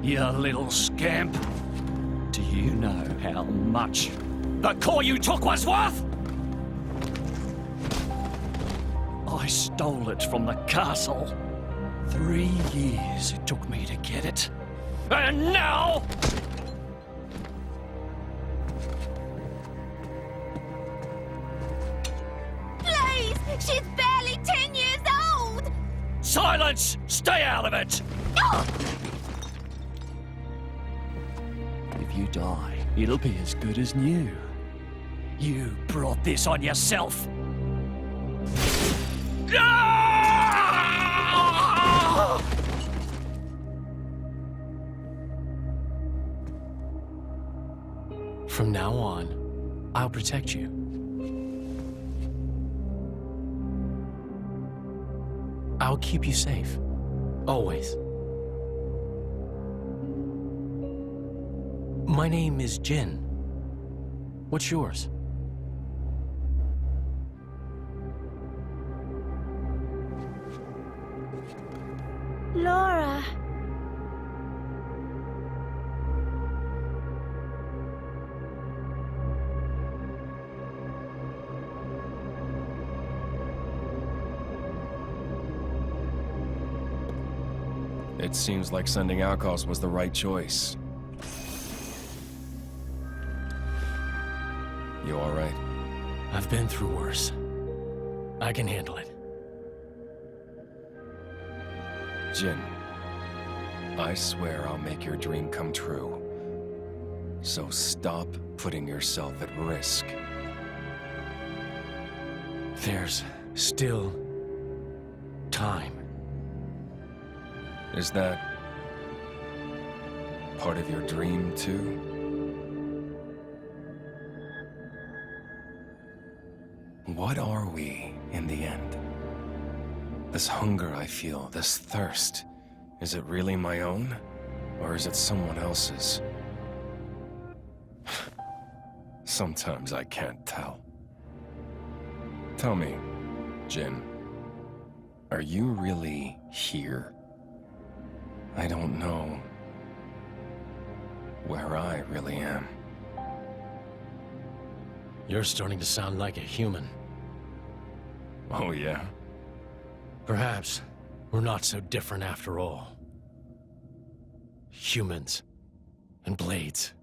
You little scamp. Do you know how much the core you took was worth? I stole it from the castle. 3 years it took me to get it. And now... Please! She's barely 10 years old! Silence! Stay out of it! Oh! If you die, it'll be as good as new. You brought this on yourself. From now on, I'll protect you. I'll keep you safe. Always. My name is Jin. What's yours? Laura. It seems like sending outcasts was the right choice. You all right? I've been through worse. I can handle it. Jin, I swear I'll make your dream come true. So stop putting yourself at risk. There's still time. Is that part of your dream, too? What are we, in the end? This hunger I feel, this thirst, is it really my own? Or is it someone else's? Sometimes I can't tell. Tell me, Jin, are you really here? I don't know where I really am. You're starting to sound like a human. Oh, yeah? Perhaps we're not so different after all. Humans and blades.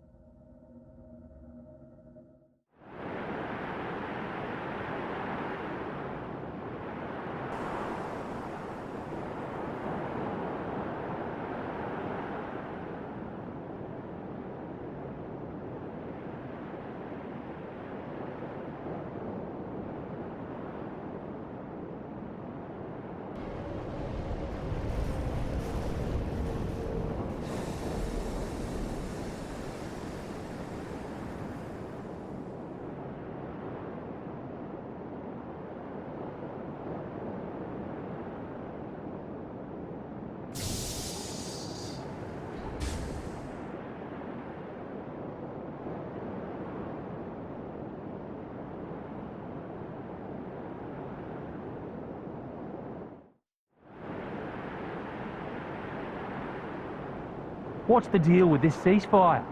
What's the deal with this ceasefire?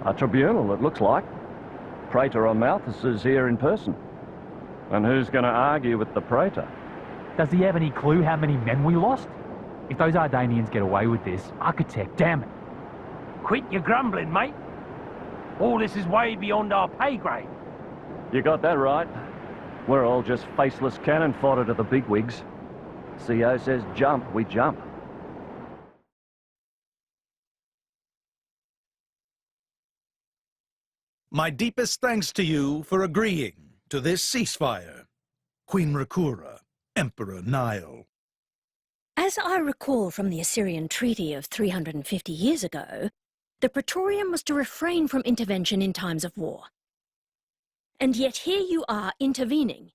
A tribunal, it looks like. Praetor Malthus is here in person. And who's going to argue with the Praetor? Does he have any clue how many men we lost? If those Ardanians get away with this, Architect, damn it. Quit your grumbling, mate. All this is way beyond our pay grade. You got that right. We're all just faceless cannon fodder to the bigwigs. CO says jump, we jump. My deepest thanks to you for agreeing to this ceasefire, Queen Rakura, Emperor Nile. As I recall from the Assyrian treaty of 350 years ago, the Praetorium was to refrain from intervention in times of war. And yet here you are intervening.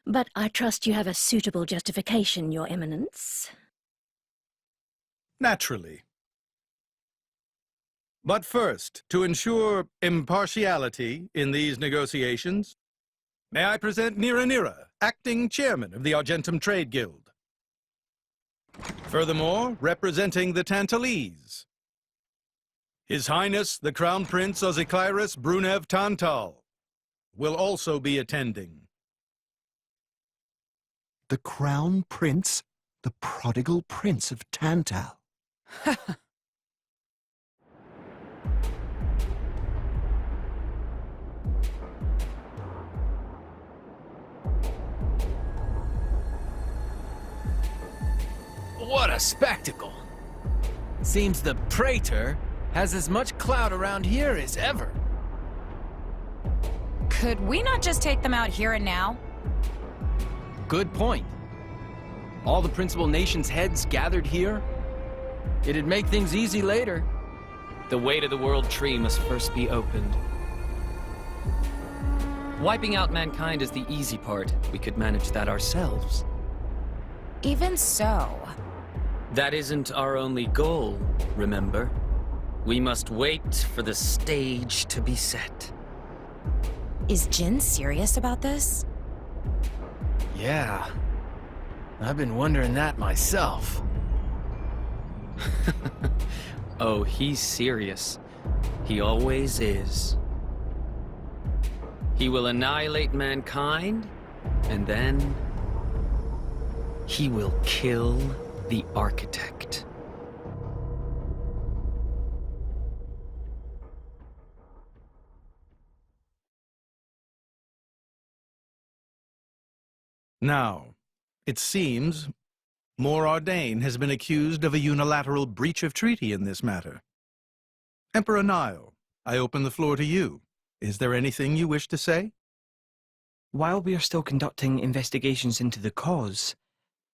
But I trust you have a suitable justification, Your Eminence. Naturally. But first, to ensure impartiality in these negotiations, may I present Nira, acting chairman of the Argentum Trade Guild. Furthermore, representing the Tantalese, His Highness the Crown Prince Ozikairos Brunev Tantal will also be attending. The Crown Prince? The prodigal Prince of Tantal? What a spectacle! Seems the Praetor has as much clout around here as ever. Could we not just take them out here and now? Good point. All the principal nations' heads gathered here? It'd make things easy later. The way to the World Tree must first be opened. Wiping out mankind is the easy part. We could manage that ourselves. Even so... That isn't our only goal, remember? We must wait for the stage to be set. Is Jin serious about this? Yeah. I've been wondering that myself. Oh, he's serious. He always is. He will annihilate mankind, and then... he will kill the Architect. Now, it seems Mor Ardain has been accused of a unilateral breach of treaty in this matter. Emperor Nile, I open the floor to you. Is there anything you wish to say? While we are still conducting investigations into the cause,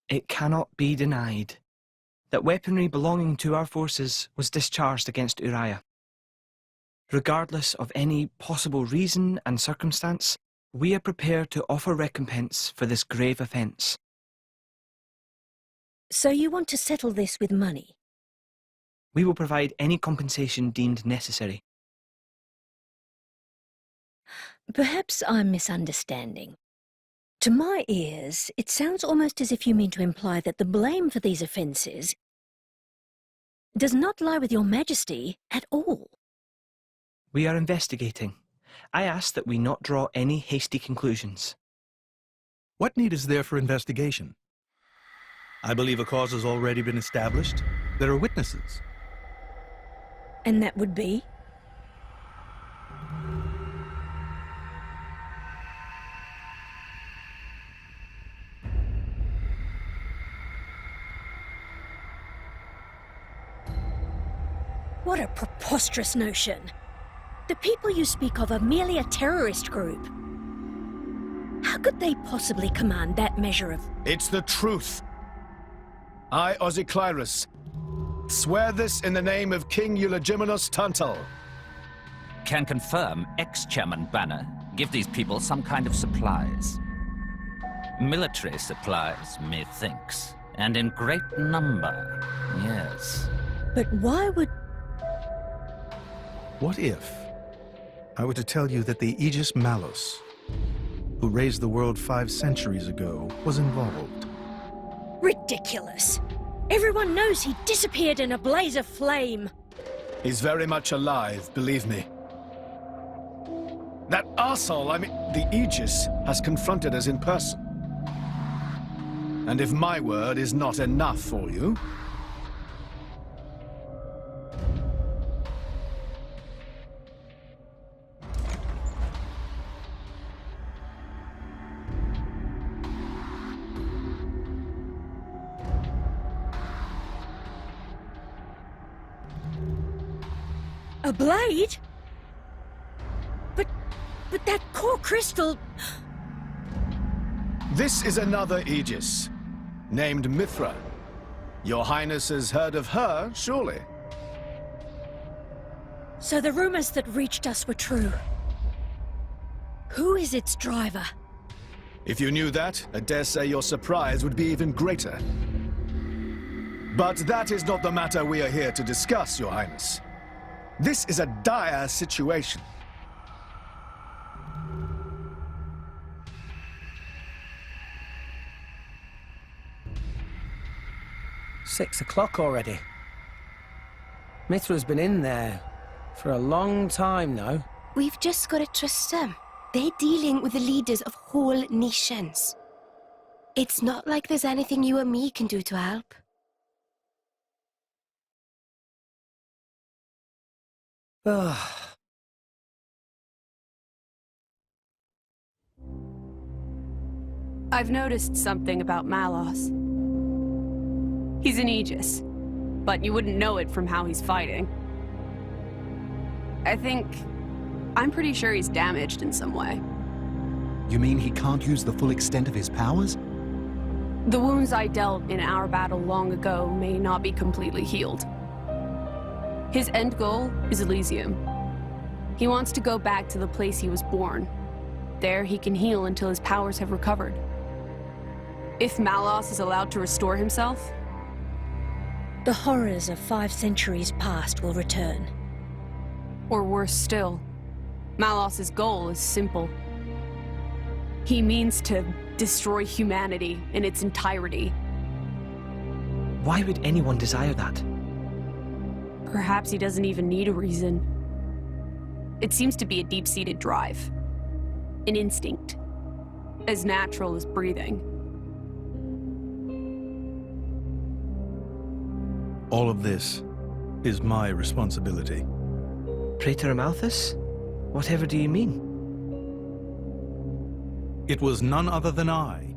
it cannot be denied that weaponry belonging to our forces was discharged against Uriah. Regardless of any possible reason and circumstance, we are prepared to offer recompense for this grave offence. So you want to settle this with money? We will provide any compensation deemed necessary. Perhaps I'm misunderstanding. To my ears, it sounds almost as if you mean to imply that the blame for these offences does not lie with your Majesty at all. We are investigating. I ask that we not draw any hasty conclusions. What need is there for investigation? I believe a cause has already been established. There are witnesses. And that would be? What a preposterous notion. The people you speak of are merely a terrorist group. How could they possibly command that measure of... It's the truth. I, Ozikairos, swear this in the name of King Eulogimenos Tantal. Can confirm ex-Chairman Banner give these people some kind of supplies. Military supplies, methinks, and in great number, yes. But why would... What if I were to tell you that the Aegis Malus, who raised the world 5 centuries ago, was involved? Ridiculous! Everyone knows he disappeared in a blaze of flame. He's very much alive, believe me. That arsehole, the Aegis, has confronted us in person. And if my word is not enough for you... A blade? But that core crystal... This is another Aegis, named Mithra. Your Highness has heard of her, surely? So the rumors that reached us were true. Who is its driver? If you knew that, I dare say your surprise would be even greater. But that is not the matter we are here to discuss, Your Highness. This is a dire situation. 6 o'clock already. Mithra's been in there for a long time now. We've just got to trust them. They're dealing with the leaders of whole nations. It's not like there's anything you or me can do to help. I've noticed something about Malos. He's an Aegis, but you wouldn't know it from how he's fighting. I'm pretty sure he's damaged in some way. You mean he can't use the full extent of his powers? The wounds I dealt in our battle long ago may not be completely healed. His end goal is Elysium. He wants to go back to the place he was born. There he can heal until his powers have recovered. If Malos is allowed to restore himself, the horrors of 5 centuries past will return. Or worse still, Malos's goal is simple. He means to destroy humanity in its entirety. Why would anyone desire that? Perhaps he doesn't even need a reason. It seems to be a deep-seated drive. An instinct. As natural as breathing. All of this is my responsibility. Praetor Amalthus? Whatever do you mean? It was none other than I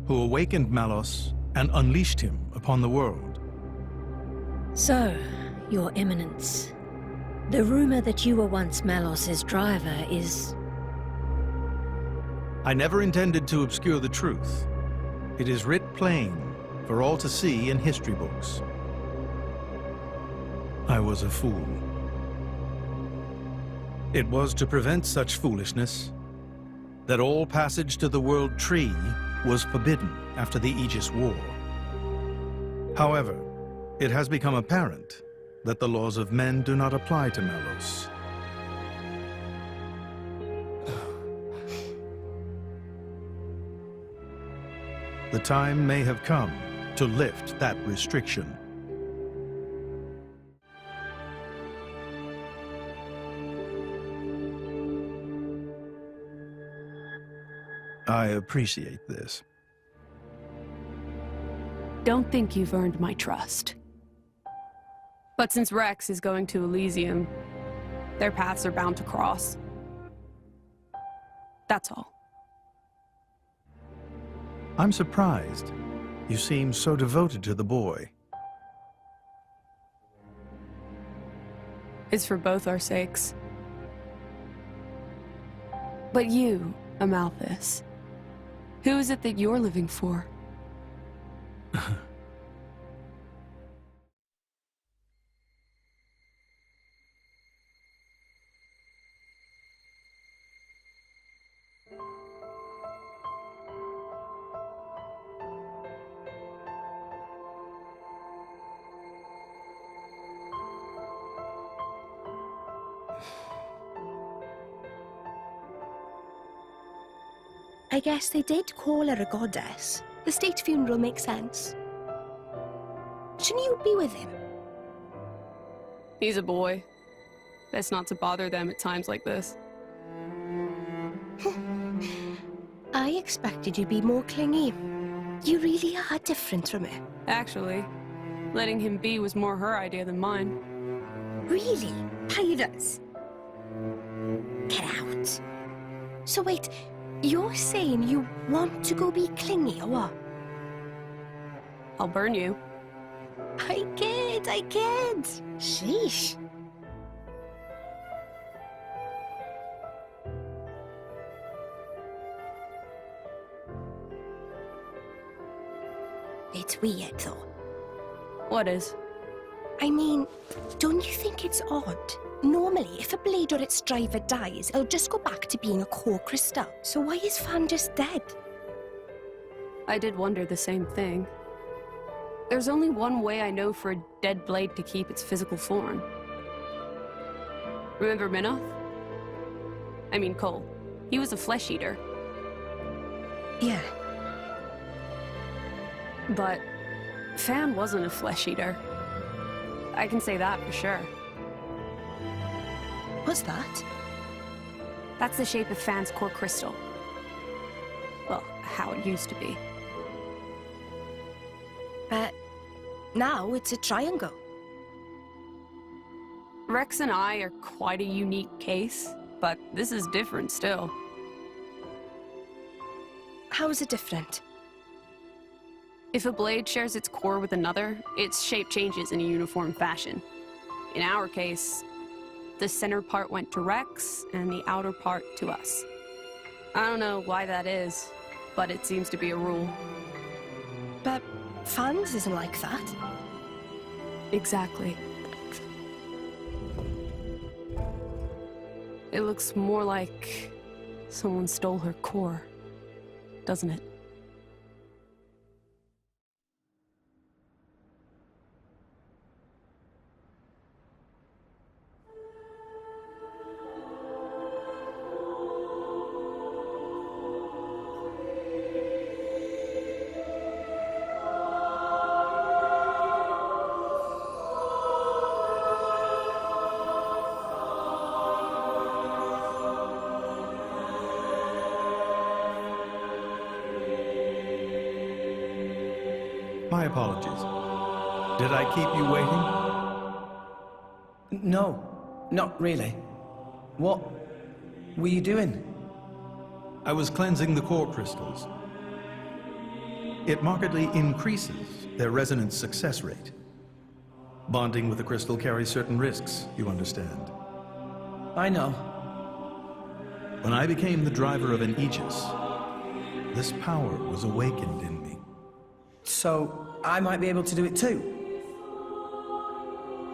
who awakened Malos and unleashed him upon the world. So, Your Eminence, the rumor that you were once Malos's driver is... I never intended to obscure the truth. It is writ plain for all to see in history books. I was a fool. It was to prevent such foolishness that all passage to the World Tree was forbidden after the Aegis War. However, it has become apparent that the laws of men do not apply to Malos. The time may have come to lift that restriction. I appreciate this. Don't think you've earned my trust. But since Rex is going to Elysium, their paths are bound to cross. That's all. I'm surprised. You seem so devoted to the boy. It's for both our sakes. But you, Amalthus, who is it that you're living for? I guess they did call her a goddess. The state funeral makes sense. Shouldn't you be with him? He's a boy. Best not to bother them at times like this. I expected you'd be more clingy. You really are different from her. Actually, letting him be was more her idea than mine. Really? Pirates? Get out. So wait, you're saying you want to go be clingy, or what? I'll burn you. I kid. Sheesh. It's weird, though. What is? I mean, don't you think it's odd? Normally, if a blade or its driver dies, it'll just go back to being a core crystal. So why is Fan just dead? I did wonder the same thing. There's only one way I know for a dead blade to keep its physical form. Remember Minoth? I mean Cole. He was a flesh eater. Yeah. But Fan wasn't a flesh eater. I can say that for sure. What's that? That's the shape of Fan's core crystal. Well, how it used to be. Now it's a triangle. Rex and I are quite a unique case, but this is different still. How is it different? If a blade shares its core with another, its shape changes in a uniform fashion. In our case, the center part went to Rex, and the outer part to us. I don't know why that is, but it seems to be a rule. But Fan's isn't like that. Exactly. It looks more like someone stole her core, doesn't it? My apologies. Did I keep you waiting? No, not really. What were you doing? I was cleansing the core crystals. It markedly increases their resonance success rate. Bonding with the crystal carries certain risks, you understand. I know. When I became the driver of an Aegis, this power was awakened in me. So, I might be able to do it too?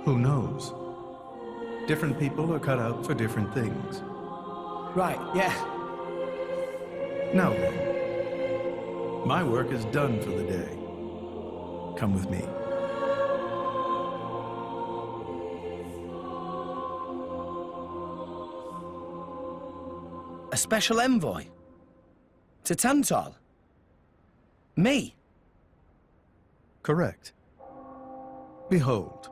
Who knows? Different people are cut out for different things. Right, yeah. Now then, my work is done for the day. Come with me. A special envoy? To Tantal? Me? Correct. Behold.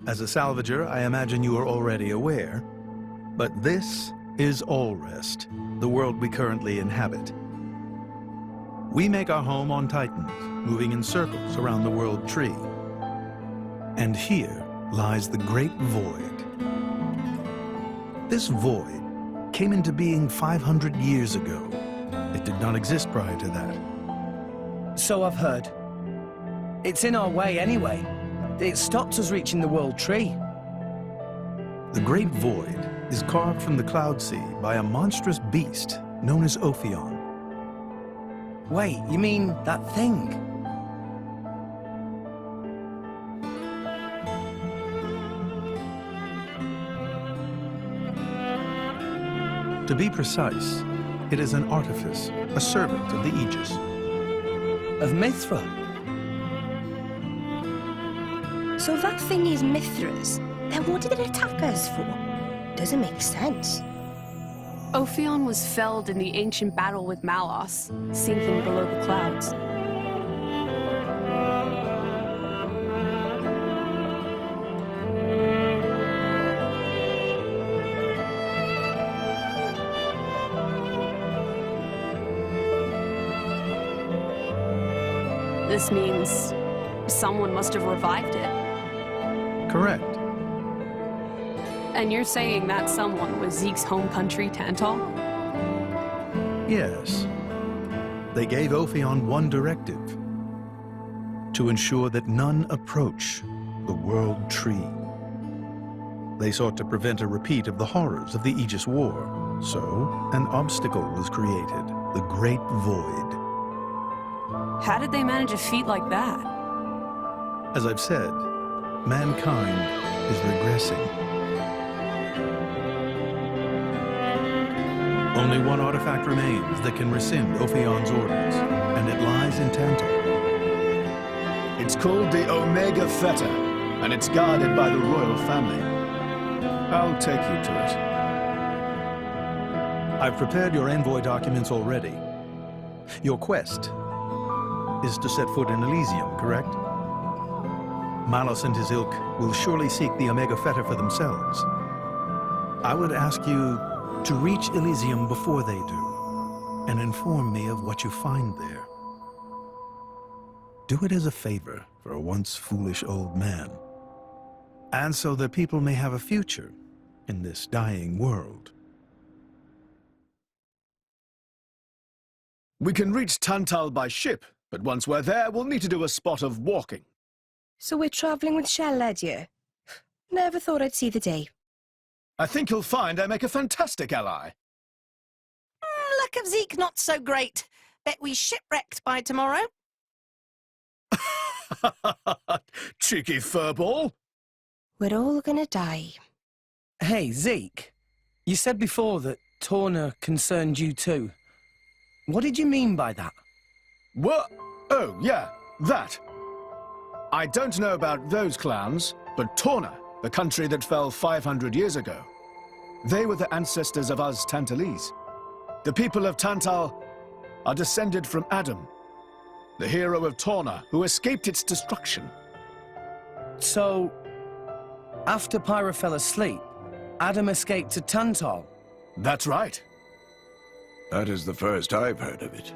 As a salvager, I imagine you are already aware, but this is Allrest, the world we currently inhabit. We make our home on Titans, moving in circles around the world tree. And here lies the Great Void. This void came into being 500 years ago. It did not exist prior to that. So I've heard. It's in our way anyway. It stopped us reaching the world tree. The Great Void is carved from the Cloud Sea by a monstrous beast known as Ophion. Wait, you mean that thing? To be precise, it is an artifice, a servant of the Aegis. Of Mithra? So that thing is Mithra's. Then what did it attack us for? Doesn't make sense. Ophion was felled in the ancient battle with Malos, sinking below the clouds. This means someone must have revived it. Correct. And you're saying that someone was Zeke's home country, Tantal? Yes. They gave Ophion one directive: to ensure that none approach the World Tree. They sought to prevent a repeat of the horrors of the Aegis War. So, an obstacle was created, the Great Void. How did they manage a feat like that? As I've said, mankind is regressing. Only one artifact remains that can rescind Ophion's orders, and it lies in Tantal. It's called the Omega Theta, and it's guarded by the royal family. I'll take you to it. I've prepared your envoy documents already. Your quest is to set foot in Elysium, correct? Malos and his ilk will surely seek the Omega Fetter for themselves. I would ask you to reach Elysium before they do, and inform me of what you find there. Do it as a favor for a once foolish old man, and so that people may have a future in this dying world. We can reach Tantal by ship, but once we're there, we'll need to do a spot of walking. So we're travelling with Shell, Lydia? Never thought I'd see the day. I think you'll find I make a fantastic ally. Luck of Zeke not so great. Bet we shipwrecked by tomorrow. Cheeky furball. We're all gonna die. Hey, Zeke. You said before that Torna concerned you too. What did you mean by that? What? Oh, yeah, that. I don't know about those clans, but Torna, the country that fell 500 years ago, they were the ancestors of us Tantalese. The people of Tantal are descended from Adam, the hero of Torna, who escaped its destruction. So, after Pyra fell asleep, Adam escaped to Tantal? That's right. That is the first I've heard of it.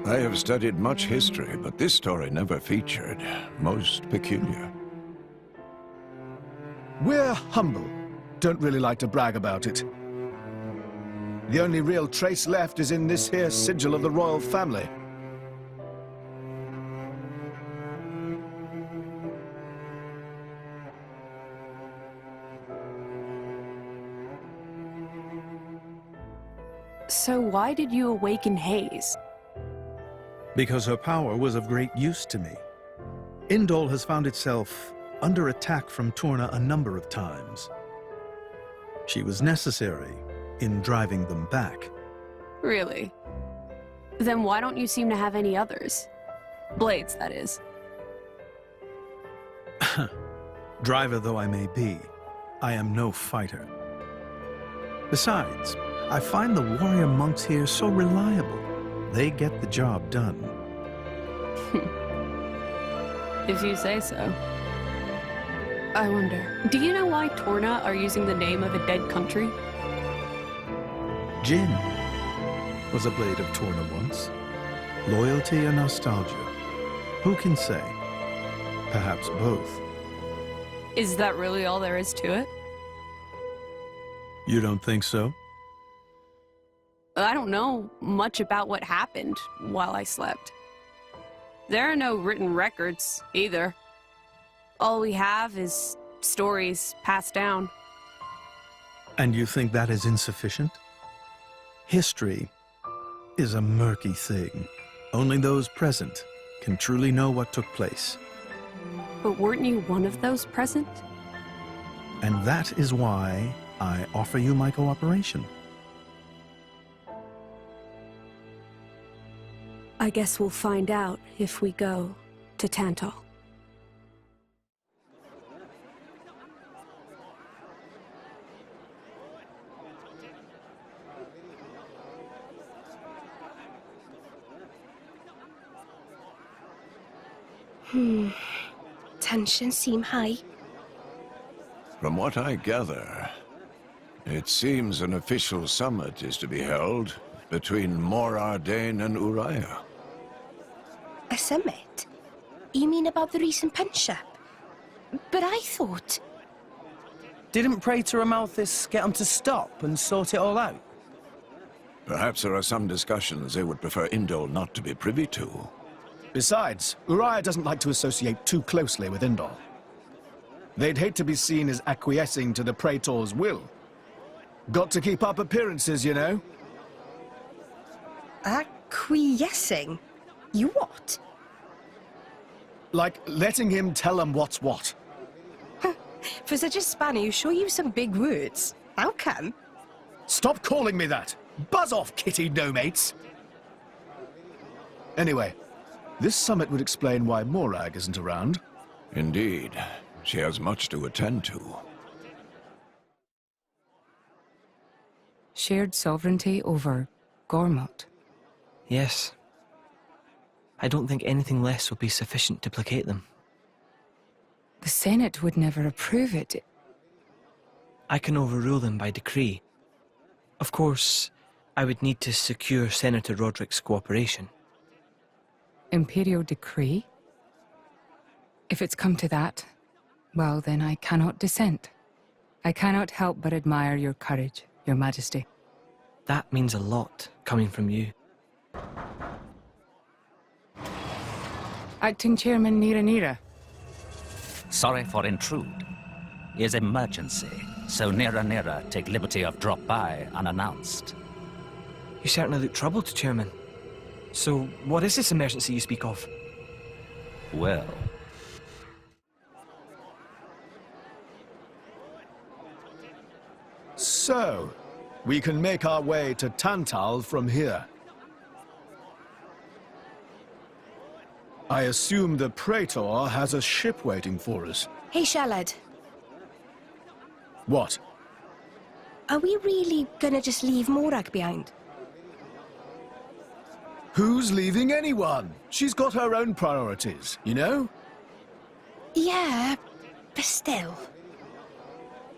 I have studied much history, but this story never featured. Most peculiar. We're humble. Don't really like to brag about it. The only real trace left is in this here sigil of the royal family. So why did you awaken Hayes? Because her power was of great use to me. Indol has found itself under attack from Torna a number of times. She was necessary in driving them back. Really? Then why don't you seem to have any others? Blades, that is. Driver though I may be, I am no fighter. Besides, I find the warrior monks here so reliable. They get the job done. If you say so. I wonder, do you know why Torna are using the name of a dead country? Jin was a blade of Torna once. Loyalty or nostalgia? Who can say? Perhaps both. Is that really all there is to it? You don't think so? I don't know much about what happened while I slept. There are no written records, either. All we have is stories passed down. And you think that is insufficient? History is a murky thing. Only those present can truly know what took place. But weren't you one of those present? And that is why I offer you my cooperation. I guess we'll find out if we go to Tantal. Tensions seem high. From what I gather, it seems an official summit is to be held between Mor Ardain and Uriah. A summit? You mean about the recent punch-up? But I thought... Didn't Praetor Amalthus get them to stop and sort it all out? Perhaps there are some discussions they would prefer Indol not to be privy to. Besides, Uriah doesn't like to associate too closely with Indol. They'd hate to be seen as acquiescing to the Praetor's will. Got to keep up appearances, you know. Acquiescing? You what? Like letting him tell them what's what. For such a spanner, you sure use some big words. How come? Stop calling me that! Buzz off, kitty no-mates! Anyway, this summit would explain why Morag isn't around. Indeed. She has much to attend to. Shared sovereignty over Gormott. Yes. I don't think anything less will be sufficient to placate them. The Senate would never approve it. I can overrule them by decree. Of course, I would need to secure Senator Roderick's cooperation. Imperial decree? If it's come to that, well, then I cannot dissent. I cannot help but admire your courage, Your Majesty. That means a lot, coming from you. Acting Chairman Nira. Sorry for intrude. Is emergency, so Nira take liberty of drop by unannounced. You certainly look troubled, Chairman. So, what is this emergency you speak of? Well... So, we can make our way to Tantal from here. I assume the Praetor has a ship waiting for us. Hey, Shalad. What? Are we really gonna just leave Morag behind? Who's leaving anyone? She's got her own priorities, you know? Yeah, but still.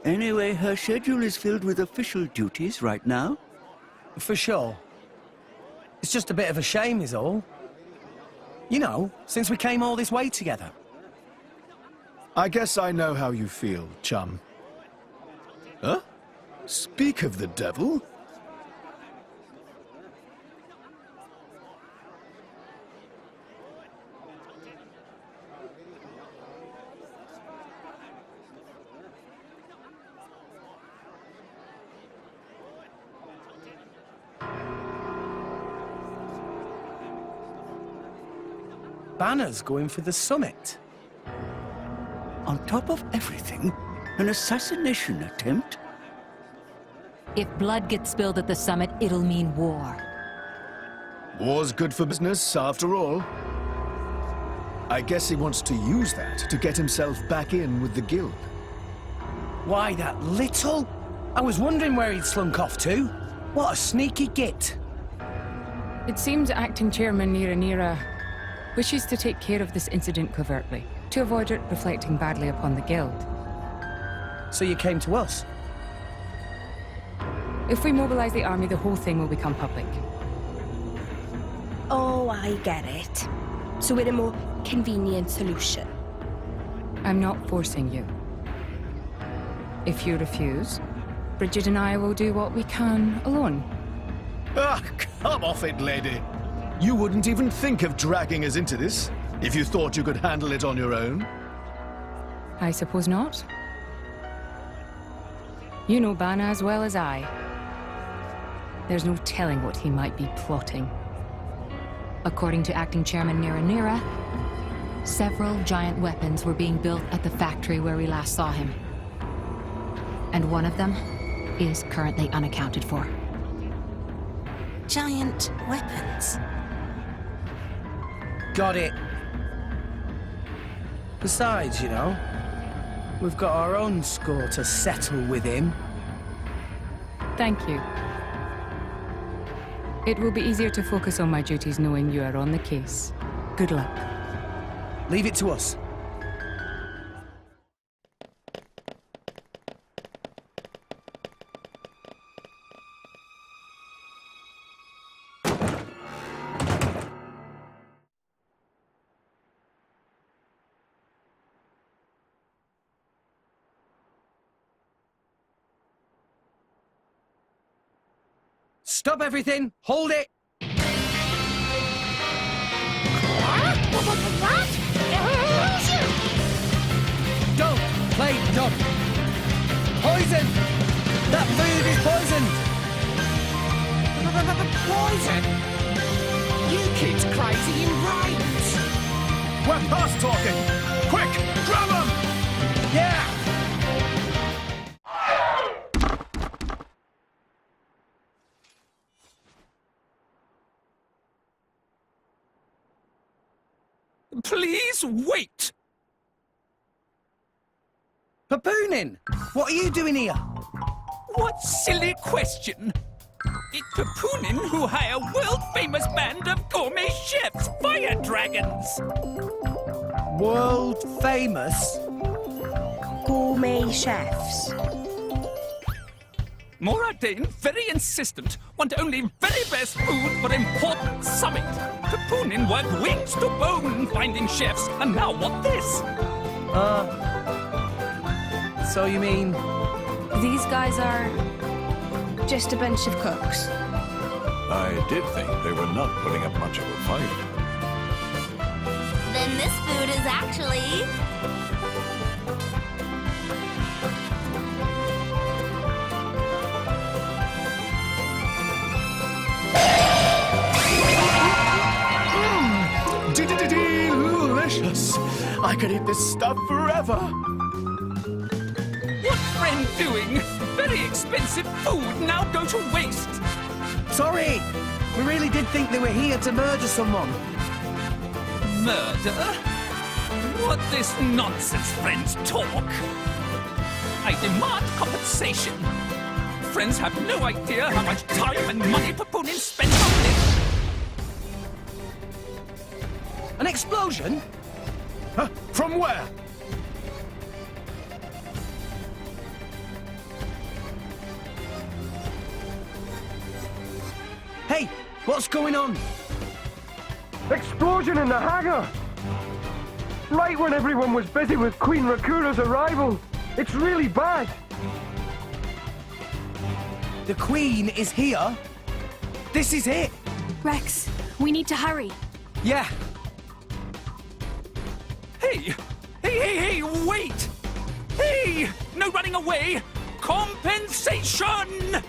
Anyway, her schedule is filled with official duties right now. For sure. It's just a bit of a shame is all. You know, since we came all this way together. I guess I know how you feel, chum. Huh? Speak of the devil? Banner's going for the summit. On top of everything, an assassination attempt? If blood gets spilled at the summit, it'll mean war. War's good for business, after all. I guess he wants to use that to get himself back in with the guild. Why, that little? I was wondering where he'd slunk off to. What a sneaky git. It seems Acting Chairman Nira wishes to take care of this incident covertly, to avoid it reflecting badly upon the guild. So you came to us? If we mobilize the army, the whole thing will become public. Oh, I get it. So we're a more convenient solution. I'm not forcing you. If you refuse, Bridget and I will do what we can alone. Ah, come off it, lady. You wouldn't even think of dragging us into this, if you thought you could handle it on your own. I suppose not. You know Bana as well as I. There's no telling what he might be plotting. According to Acting Chairman Nira, several giant weapons were being built at the factory where we last saw him. And one of them is currently unaccounted for. Giant weapons? Got it. Besides, you know, we've got our own score to settle with him. Thank you. It will be easier to focus on my duties knowing you are on the case. Good luck. Leave it to us. Stop everything! Hold it! Don't play dumb! Poison! That food is poisoned! Poison? You kids crazy in brains! We're past talking! Quick, grab them! Yeah! Please wait! Papoonin! What are you doing here? What silly question! It's Papunin who hire world-famous band of gourmet chefs, fire dragons. World famous? Gourmet chefs. Moradin, very insistent, want only very best food for important summit. Papunin worked wings to bone finding chefs, and now want this. So you mean... These guys are just a bunch of cooks. I did think they were not putting up much of a fight. Then this food is actually... Delicious! I could eat this stuff forever! What friend doing? Very expensive food now go to waste. Sorry! We really did think they were here to murder someone. Murder? What this nonsense friends talk? I demand compensation. Friends have no idea how much time and money Papunin spends on this. An explosion? Huh? From where? Hey, what's going on? Explosion in the hangar! Right when everyone was busy with Queen Rakura's arrival. It's really bad. The Queen is here? This is it? Rex, we need to hurry. Yeah. Hey! Hey, wait! Hey! No running away! Compensation!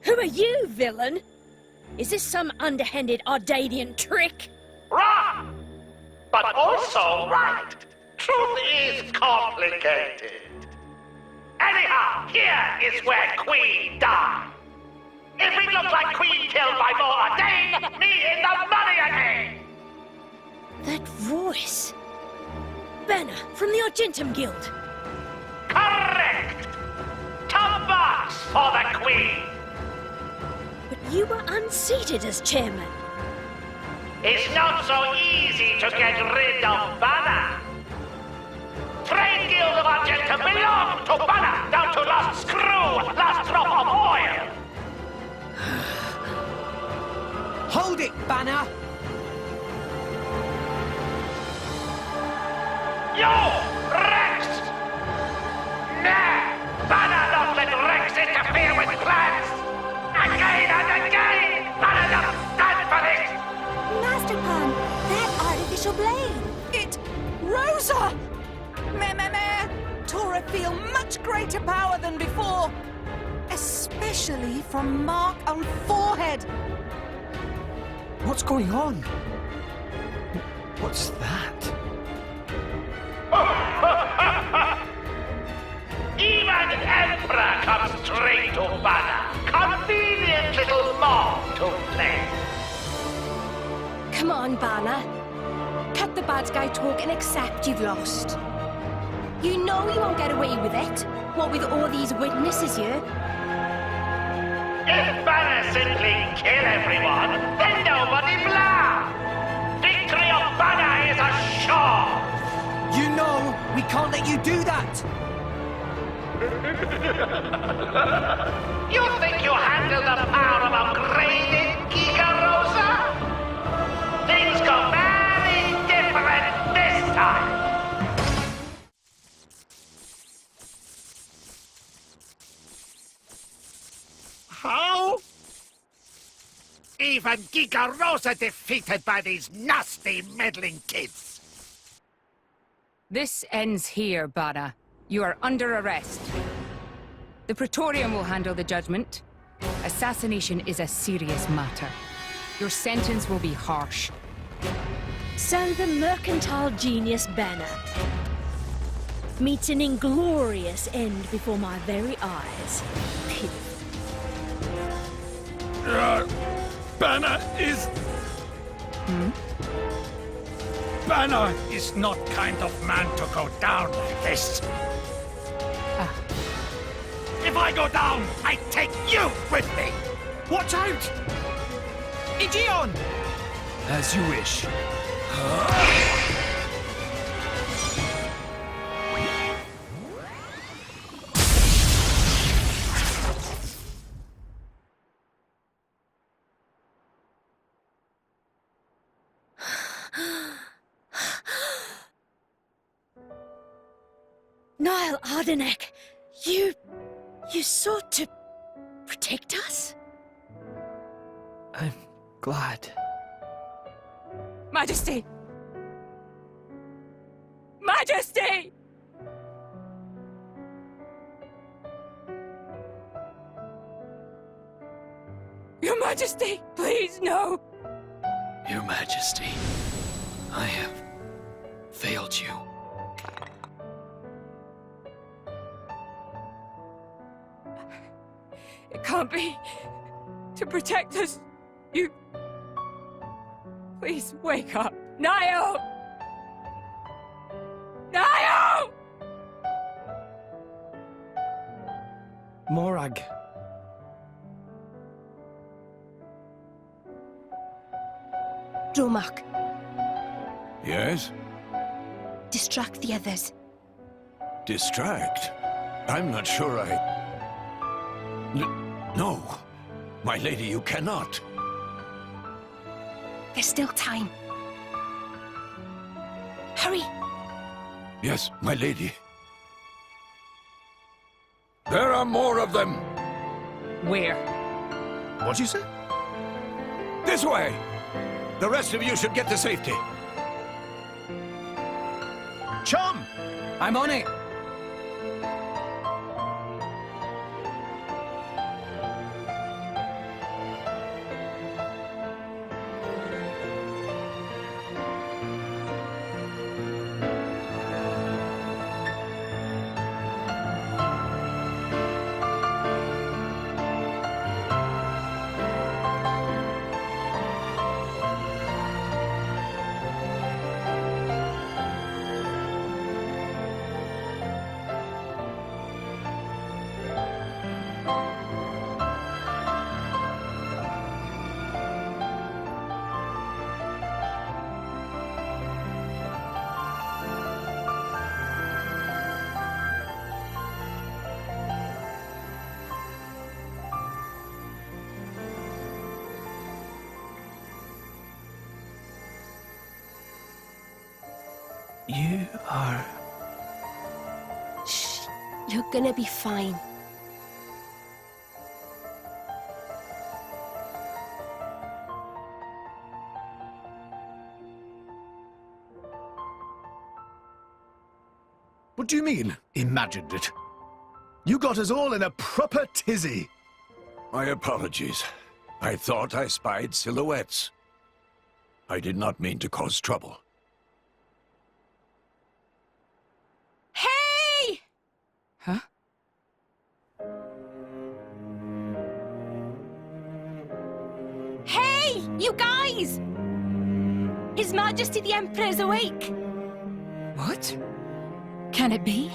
Who are you, villain? Is this some underhanded Ardanian trick? Wrong! But also right. Truth is complicated. Anyhow, here is where Queen died. If it looks like Queen killed by Moradin, me in the money again! That voice. Banner from the Argentum Guild. Correct! Top box for the Queen! But you were unseated as chairman. It's not so easy to get rid of Banner. Trade Guild of Argentum belong to Banner, down to last screw, last drop of oil! Hold it, Banner! You! Rex! Nah! Banner don't let Rex interfere with plans! Again and again! Banner don't stand for this! Master Palm, that artificial blade. Rosa! Meh. Tora feel much greater power than before. Especially from mark on forehead. What's going on? What's that? Even Emperor comes straight to Banner. Convenient little mob to play. Come on, Banner. Cut the bad guy talk and accept you've lost. You know you won't get away with it. What with all these witnesses here? If Banner simply kill everyone, then nobody blah! Victory of Banner is assured! You know we can't let you do that! You think you handle the power of upgraded Giga Rosa? Things go very different this time! How? Even Giga Rosa defeated by these nasty meddling kids! This ends here, Banner. You are under arrest. The Praetorium will handle the judgment. Assassination is a serious matter. Your sentence will be harsh. So the mercantile genius Banner meets an inglorious end before my very eyes. Banner is... Banner is not kind of man to go down like this. If I go down, I take you with me. Watch out! Aegeon! As you wish. Niall Ardenek, you sought to protect us? I'm glad. Majesty! Majesty! Your Majesty, please, no! Your Majesty, I have failed you. It can't be. To protect us, you... Please wake up. Niall! Niall! Morag. Dromark, Yes? distract the others. Distract? I'm not sure No. My lady, you cannot. There's still time. Hurry! Yes, my lady. There are more of them! Where? What'd you say? This way! The rest of you should get to safety. Chum! I'm on it! You are... Shh. You're gonna be fine. What do you mean, imagined it? You got us all in a proper tizzy. My apologies. I thought I spied silhouettes. I did not mean to cause trouble. Hey! Huh? Hey! You guys! His Majesty the Emperor's awake! What? Can it be?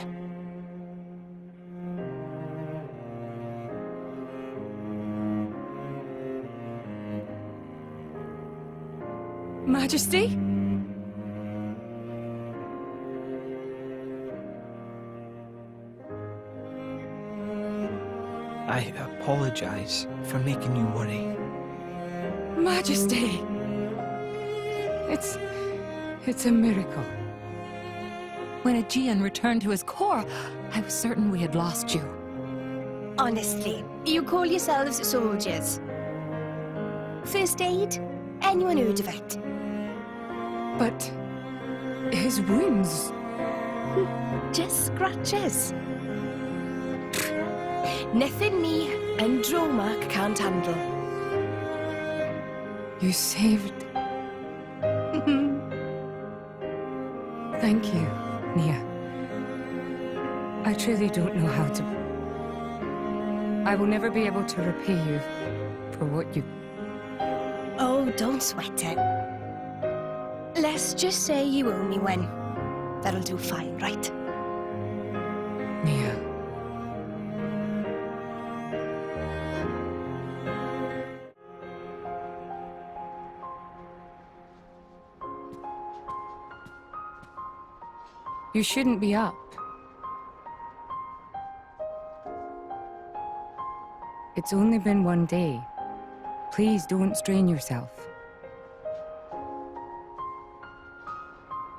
Majesty? I apologize for making you worry. Majesty! It's a miracle. When Aegeon returned to his core, I was certain we had lost you. Honestly, you call yourselves soldiers. First aid? Anyone heard of it? But his wounds... Just scratches. Nothing me and Dromark can't handle. You saved... Thank you, Nia. I truly don't know how to... I will never be able to repay you for what you... Oh, don't sweat it. Let's just say you owe me one. That'll do fine, right? Mia. You shouldn't be up. It's only been one day. Please don't strain yourself.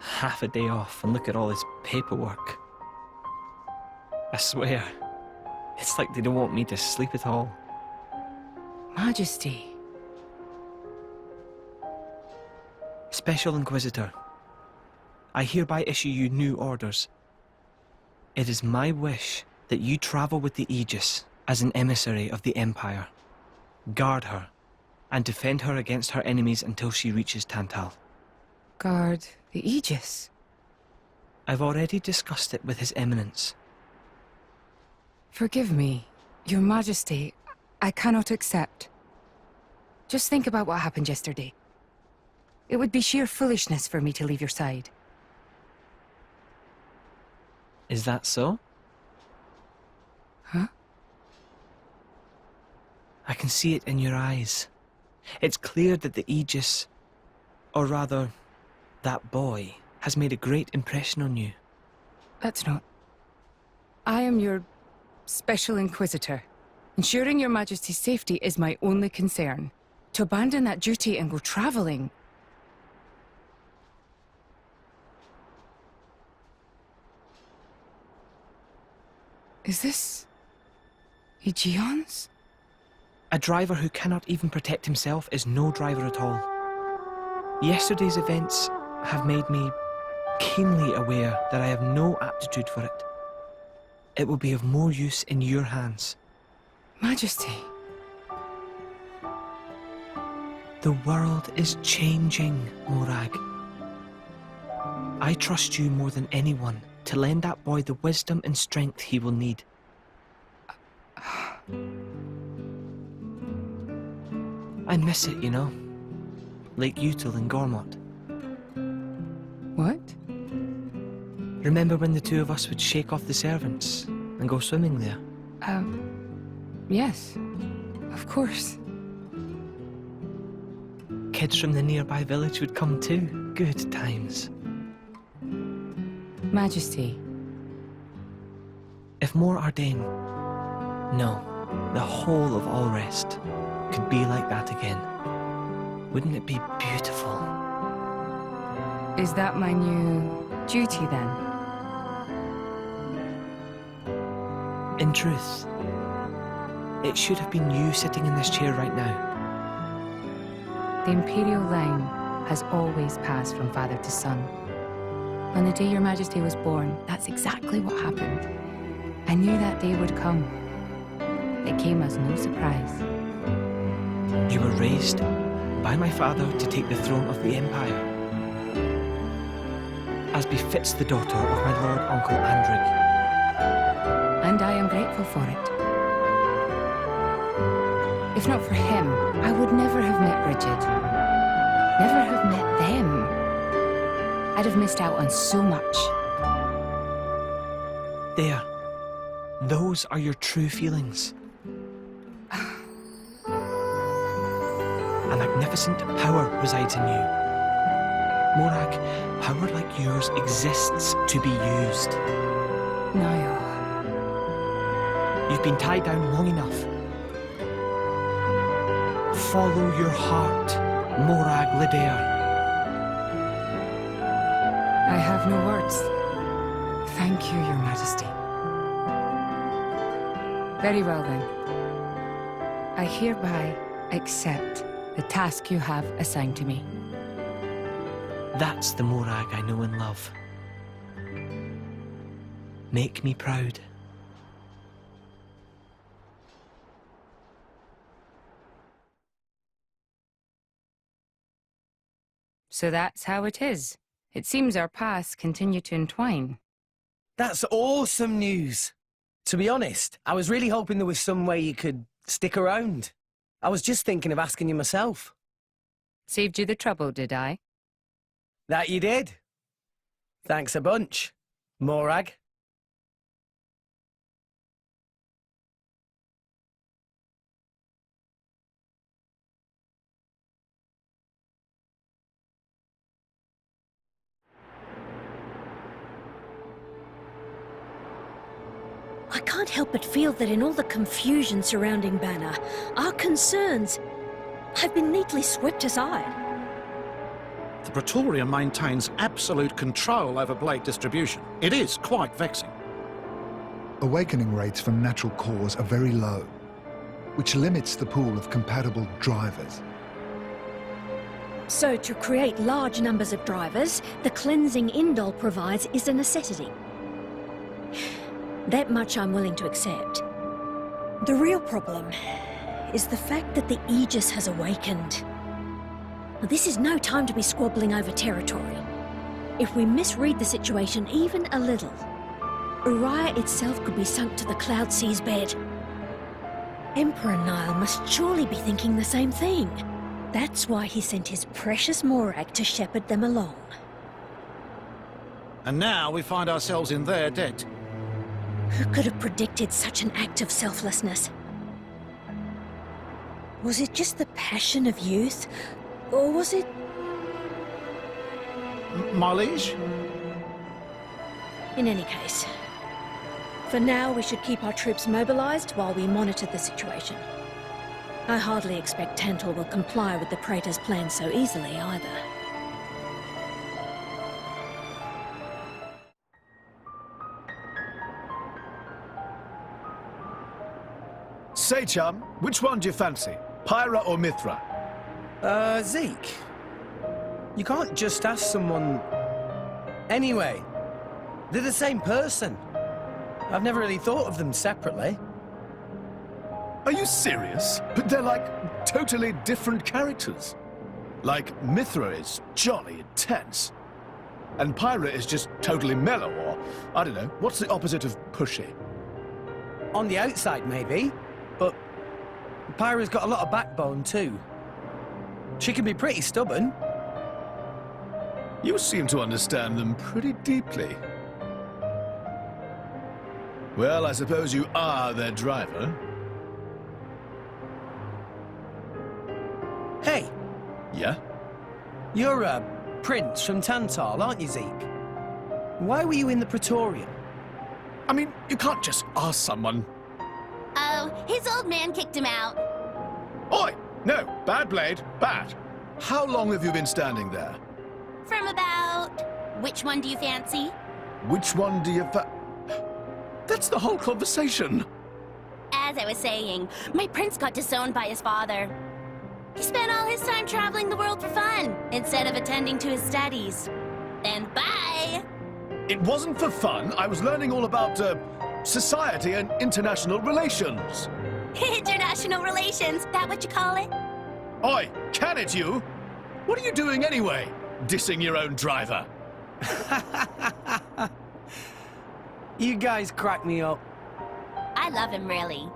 Half a day off and look at all this paperwork. I swear, it's like they don't want me to sleep at all. Majesty. Special Inquisitor, I hereby issue you new orders. It is my wish that you travel with the Aegis as an emissary of the Empire. Guard her, and defend her against her enemies until she reaches Tantal. Guard the Aegis? I've already discussed it with His Eminence. Forgive me, Your Majesty. I cannot accept. Just think about what happened yesterday. It would be sheer foolishness for me to leave your side. Is that so? Huh? I can see it in your eyes. It's clear that the Aegis, or rather, that boy, has made a great impression on you. That's not... I am your Special Inquisitor. Ensuring Your Majesty's safety is my only concern. To abandon that duty and go traveling... Is this... Aegeon's? A driver who cannot even protect himself is no driver at all. Yesterday's events have made me keenly aware that I have no aptitude for it. It will be of more use in your hands. Majesty. The world is changing, Morag. I trust you more than anyone to lend that boy the wisdom and strength he will need. I miss it, you know. Lake Util and Gormott. What? Remember when the two of us would shake off the servants and go swimming there? Yes. Of course. Kids from the nearby village would come too. Good times. Majesty. If more Ardain, no, the whole of Allrest, could be like that again, wouldn't it be beautiful? Is that my new duty then? In truth, it should have been you sitting in this chair right now. The Imperial line has always passed from father to son. On the day Your Majesty was born, that's exactly what happened. I knew that day would come. It came as no surprise. You were raised by my father to take the throne of the Empire, as befits the daughter of my Lord Uncle Andric. And I am grateful for it. If not for him, I would never have met Bridget. Never have met them. I'd have missed out on so much. There. Those are your true feelings. A magnificent power resides in you. Morag, power like yours exists to be used. Niall. You've been tied down long enough. Follow your heart, Morag Lidair. I have no words. Thank you, Your Majesty. Very well then. I hereby accept the task you have assigned to me. That's the Morag I know and love. Make me proud. So that's how it is. It seems our paths continue to entwine. That's awesome news. To be honest, I was really hoping there was some way you could stick around. I was just thinking of asking you myself. Saved you the trouble, did I? That you did. Thanks a bunch, Morag. I can't help but feel that in all the confusion surrounding Banner, our concerns have been neatly swept aside. The Praetorium maintains absolute control over blade distribution. It is quite vexing. Awakening rates from natural cores are very low, which limits the pool of compatible drivers. So to create large numbers of drivers, the cleansing Indol provides is a necessity. That much I'm willing to accept. The real problem is the fact that the Aegis has awakened. Now, this is no time to be squabbling over territory. If we misread the situation even a little, Uriah itself could be sunk to the Cloud Sea's bed. Emperor Nile must surely be thinking the same thing. That's why he sent his precious Morag to shepherd them along. And now we find ourselves in their debt. Who could have predicted such an act of selflessness? Was it just the passion of youth? Or was it... My liege? In any case, for now we should keep our troops mobilized while we monitor the situation. I hardly expect Tantal will comply with the Praetor's plan so easily either. Say, chum, which one do you fancy? Pyra or Mithra? Zeke. You can't just ask someone... Anyway, they're the same person. I've never really thought of them separately. Are you serious? But they're like totally different characters. Like, Mithra is jolly intense. And Pyra is just totally mellow, or, I don't know, what's the opposite of pushy? On the outside, maybe. But Pyra's got a lot of backbone, too. She can be pretty stubborn. You seem to understand them pretty deeply. Well, I suppose you are their driver. Hey! Yeah? You're a prince from Tantal, aren't you, Zeke? Why were you in the Praetorium? I mean, you can't just ask someone. Oh, his old man kicked him out. Oi! No, bad blade, bad. How long have you been standing there? From about... Which one do you fancy? Which one do you That's the whole conversation. As I was saying, my prince got disowned by his father. He spent all his time traveling the world for fun, instead of attending to his studies. And bye! It wasn't for fun. I was learning all about, society and international relations. International relations, that what you call it? Oi, can it you? What are you doing anyway? Dissing your own driver. You guys crack me up. I love him, really.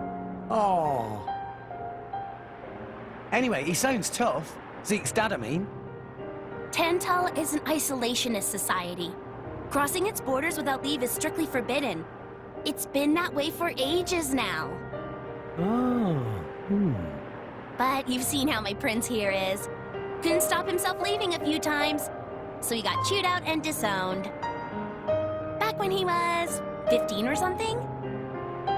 Oh. Anyway, he sounds tough. Zeke's dad, I mean. Tantal is an isolationist society. Crossing its borders without leave is strictly forbidden. It's been that way for ages now. Oh. But you've seen how my prince here is. Couldn't stop himself leaving a few times, so he got chewed out and disowned. Back when he was 15 or something?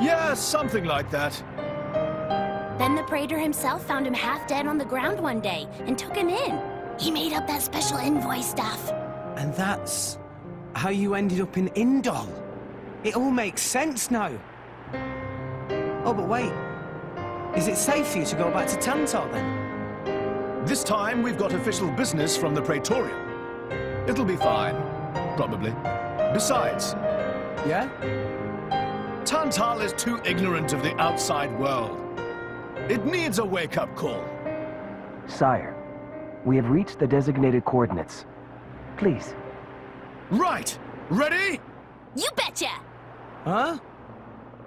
Yeah, something like that. Then the Praetor himself found him half dead on the ground one day and took him in. He made up that special envoy stuff. And that's how you ended up in Indol. It all makes sense now. Oh, but wait. Is it safe for you to go back to Tantal, then? This time, we've got official business from the Praetorium. It'll be fine. Probably. Besides... Yeah? Tantal is too ignorant of the outside world. It needs a wake-up call. Sire, we have reached the designated coordinates. Please. Right! Ready? You betcha! Huh?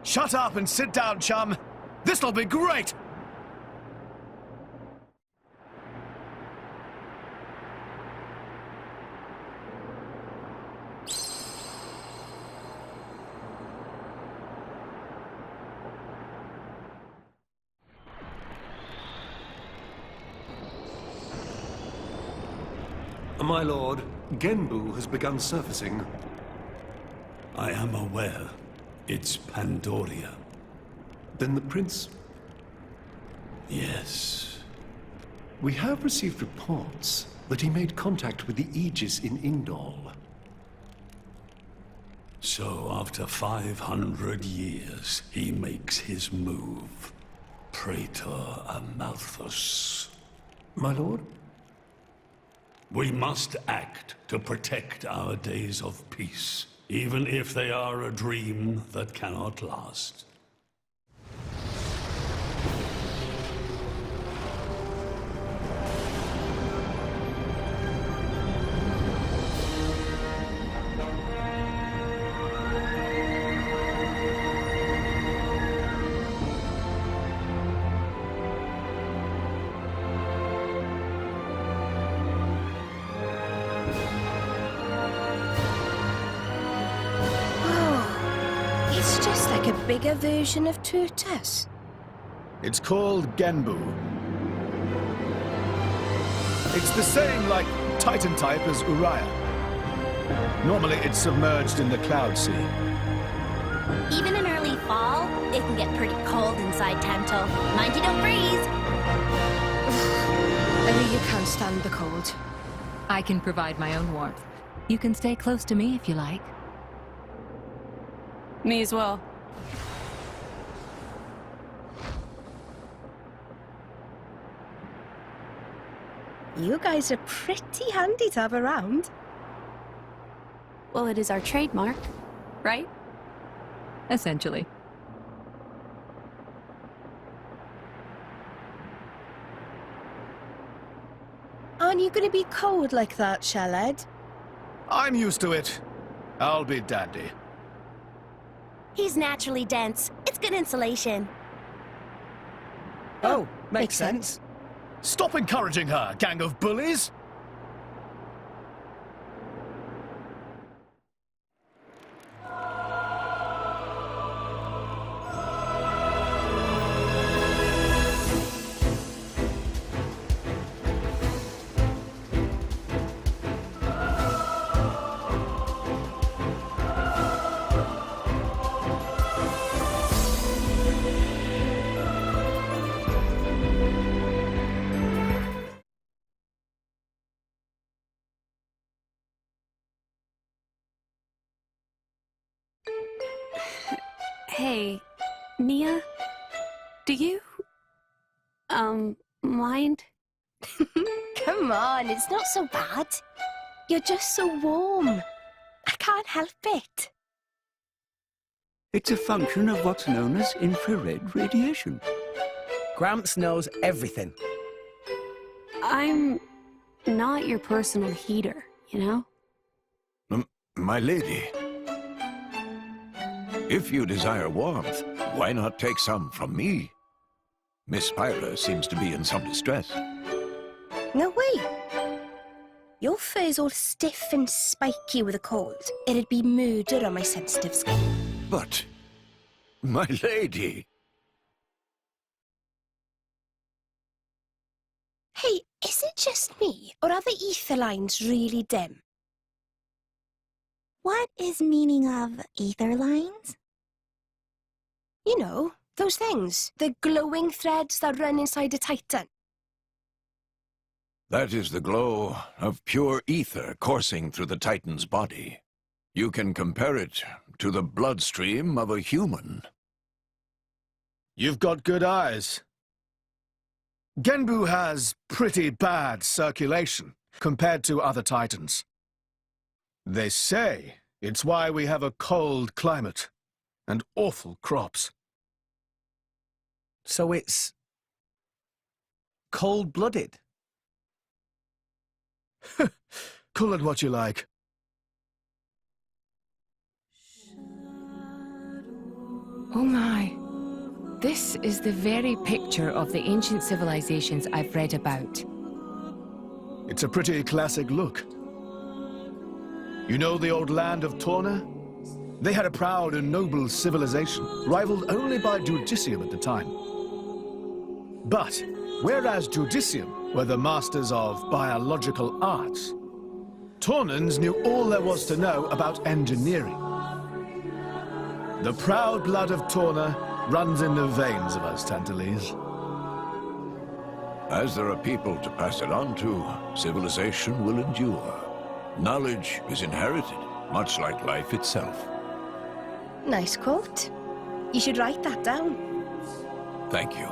Shut up and sit down, chum. This'll be great! My lord, Genbu has begun surfacing. I am aware. It's Pandoria. Then the prince... Yes. We have received reports that he made contact with the Aegis in Indol. So after 500 years, he makes his move. Praetor Amalthus. My lord? We must act to protect our days of peace, even if they are a dream that cannot last. Bigger version of Turtus. It's called Genbu. It's the same, like, Titan type as Uriah. Normally it's submerged in the Cloud Sea. Even in early fall, it can get pretty cold inside Tantal. Mind you don't freeze. Maybe you can't stand the cold. I can provide my own warmth. You can stay close to me if you like. Me as well. You guys are pretty handy to have around. Well, it is our trademark, right? Essentially. Aren't you going to be cold like that, Shellhead? I'm used to it. I'll be dandy. He's naturally dense. It's good insulation. Oh, makes sense. Stop encouraging her, gang of bullies! Hey, Nia, do you, mind? Come on, it's not so bad. You're just so warm. I can't help it. It's a function of what's known as infrared radiation. Gramps knows everything. I'm not your personal heater, you know? My lady. If you desire warmth, why not take some from me? Miss Spyra seems to be in some distress. No way. Your fur's all stiff and spiky with a cold. It'd be murder on my sensitive skin. But, my lady... Hey, is it just me, or are the ether lines really dim? What is meaning of ether lines? You know, those things. The glowing threads that run inside a Titan. That is the glow of pure ether coursing through the Titan's body. You can compare it to the bloodstream of a human. You've got good eyes. Genbu has pretty bad circulation compared to other Titans. They say it's why we have a cold climate and awful crops. So it's... cold-blooded? Call it what you like. Oh my. This is the very picture of the ancient civilizations I've read about. It's a pretty classic look. You know the old land of Torna? They had a proud and noble civilization, rivaled only by Judicium at the time. But, whereas Judicium were the masters of biological arts, Tornans knew all there was to know about engineering. The proud blood of Torna runs in the veins of us Tantalese. As there are people to pass it on to, civilization will endure. Knowledge is inherited, much like life itself. Nice quote. You should write that down. Thank you.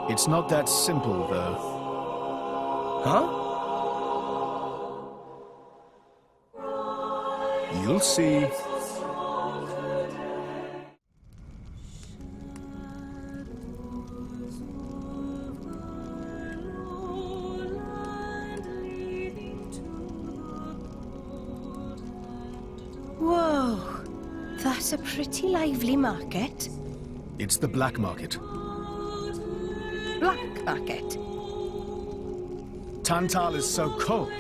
It's not that simple, though. Huh? You'll see. Whoa, that's a pretty lively market. It's the black market. Black market? Tantal is so cold.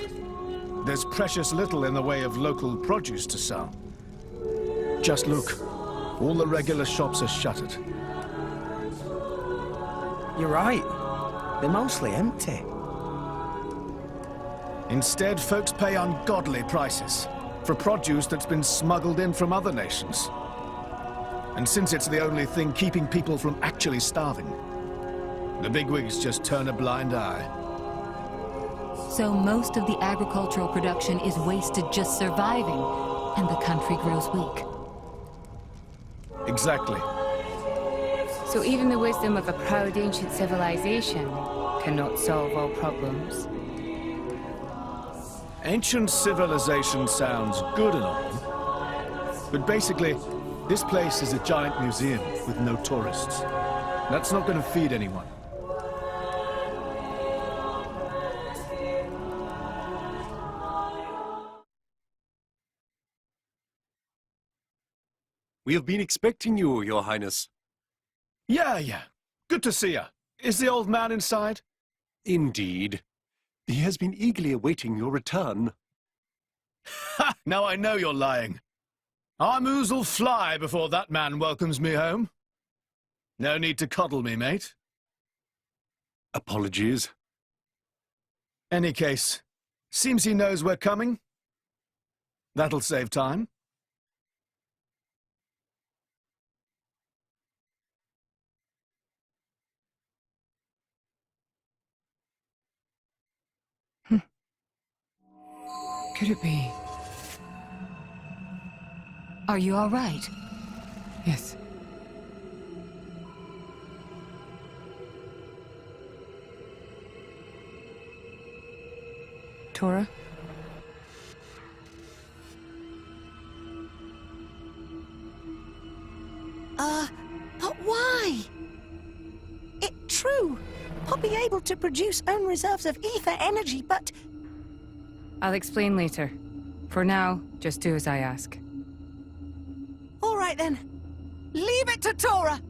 There's precious little in the way of local produce to sell. Just look. All the regular shops are shuttered. You're right. They're mostly empty. Instead, folks pay ungodly prices for produce that's been smuggled in from other nations. And since it's the only thing keeping people from actually starving, the bigwigs just turn a blind eye. So most of the agricultural production is wasted just surviving, and the country grows weak. Exactly. So even the wisdom of a proud ancient civilization cannot solve all problems. Ancient civilization sounds good and all, but basically, this place is a giant museum with no tourists. That's not going to feed anyone. We have been expecting you, Your Highness. Yeah. Good to see you. Is the old man inside? Indeed. He has been eagerly awaiting your return. Ha! Now I know you're lying. Our moos'll fly before that man welcomes me home. No need to coddle me, mate. Apologies. Any case, seems he knows we're coming. That'll save time. Could it be? Are you all right? Yes. Tora? But why? It's true. I'll be able to produce own reserves of ether energy, but... I'll explain later. For now, just do as I ask. All right then. Leave it to Tora.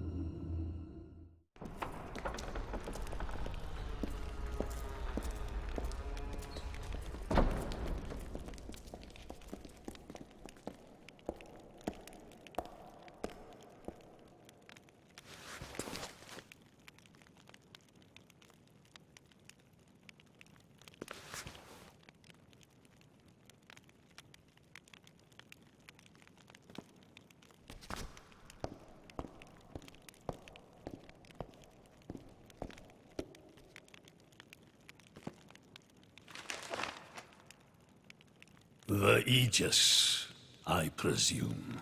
The Aegis, I presume.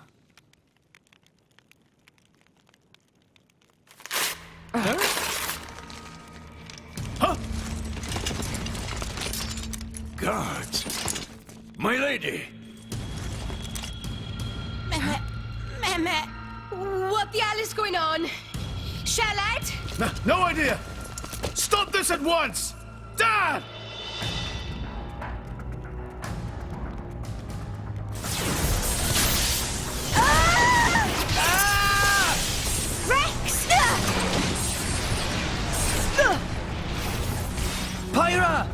Guards! My lady! Mehmet, what the hell is going on? Charlotte? No idea! Stop this at once! Dad! Pyra!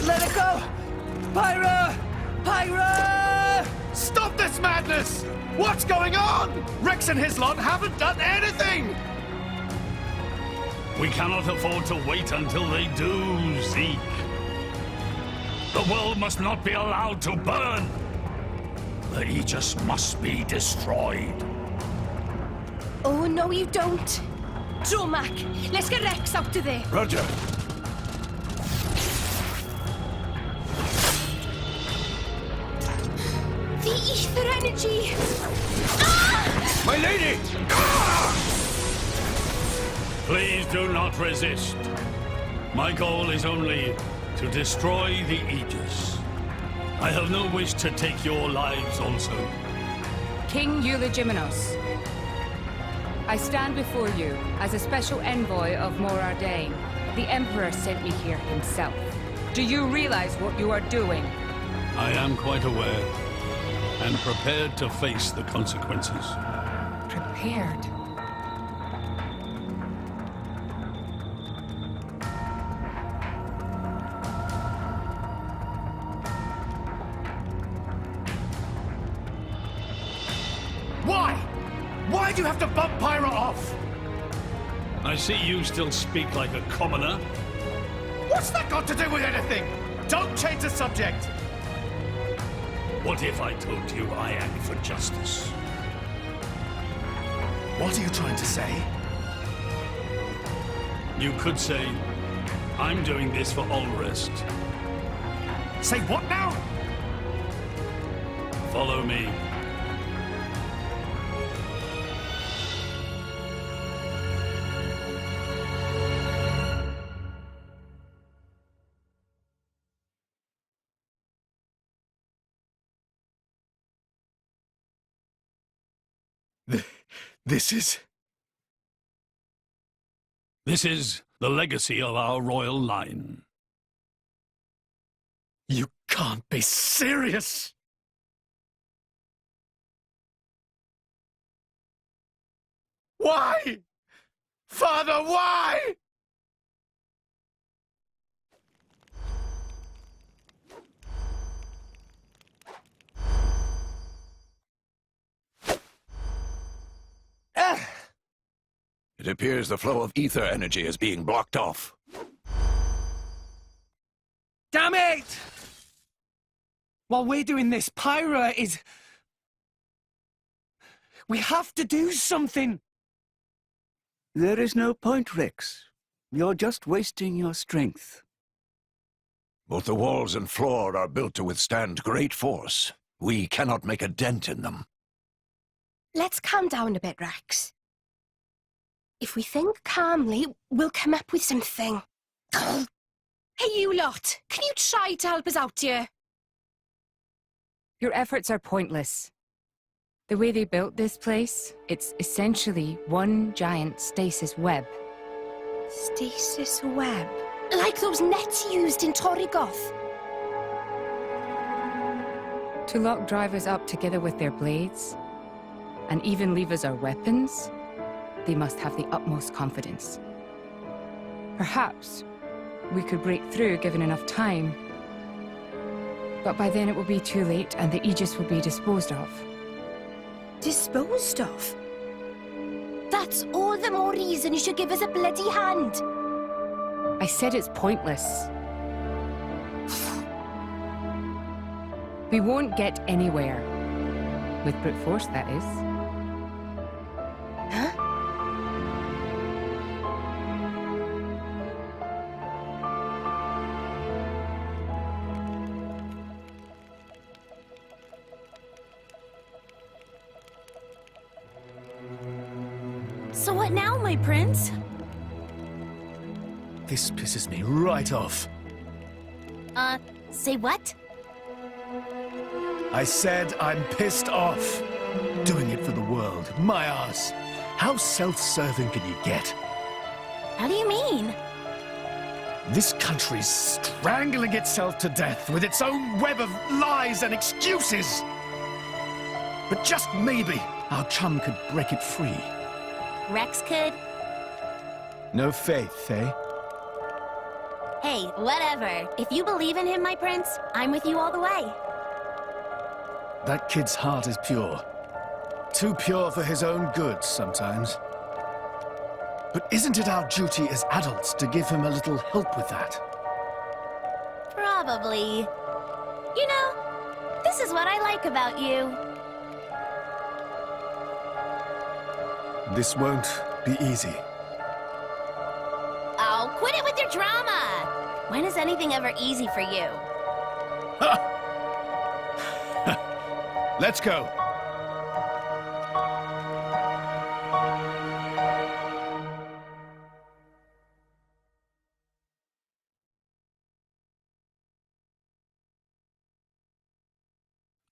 Let it go! Pyra! Pyra! Stop this madness! What's going on? Rex and his lot haven't done anything! We cannot afford to wait until they do, Zeke. The world must not be allowed to burn. The Aegis must be destroyed. Oh, no, you don't. Dromac, let's get Rex out of there. Roger. The ether energy! My lady! Please do not resist. My goal is only to destroy the Aegis. I have no wish to take your lives also. King Eulogimenos, I stand before you as a special envoy of Morardain. The Emperor sent me here himself. Do you realize what you are doing? I am quite aware, and prepared to face the consequences. Prepared? Why? Why do you have to bump Pyra off? I see you still speak like a commoner. What's that got to do with anything? Don't change the subject. What if I told you I act for justice? What are you trying to say? You could say, I'm doing this for Ulrest. Say what now? Follow me. This is the legacy of our royal line. You can't be serious! Why? Father, why? It appears the flow of ether energy is being blocked off. Damn it! While we're doing this, Pyra is... We have to do something! There is no point, Rex. You're just wasting your strength. Both the walls and floor are built to withstand great force. We cannot make a dent in them. Let's calm down a bit, Rex. If we think calmly, we'll come up with something. Hey, you lot! Can you try to help us out here? Your efforts are pointless. The way they built this place, it's essentially one giant stasis web. Stasis web? Like those nets used in Torrigoth? To lock drivers up together with their blades, and even leave us our weapons, they must have the utmost confidence. Perhaps we could break through given enough time, but by then it will be too late and the Aegis will be disposed of. Disposed of? That's all the more reason you should give us a bloody hand. I said it's pointless. We won't get anywhere. With brute force, that is. Huh? So what now, my prince? This pisses me right off. Say what? I said I'm pissed off. Doing it for the world. My ass. How self-serving can you get? How do you mean? This country's strangling itself to death with its own web of lies and excuses. But just maybe our chum could break it free. Rex could? No faith, eh? Hey, whatever. If you believe in him, my prince, I'm with you all the way. That kid's heart is pure. Too pure for his own good sometimes. But isn't it our duty as adults to give him a little help with that? Probably. You know, this is what I like about you. This won't be easy. Oh, quit it with your drama! When is anything ever easy for you? Let's go.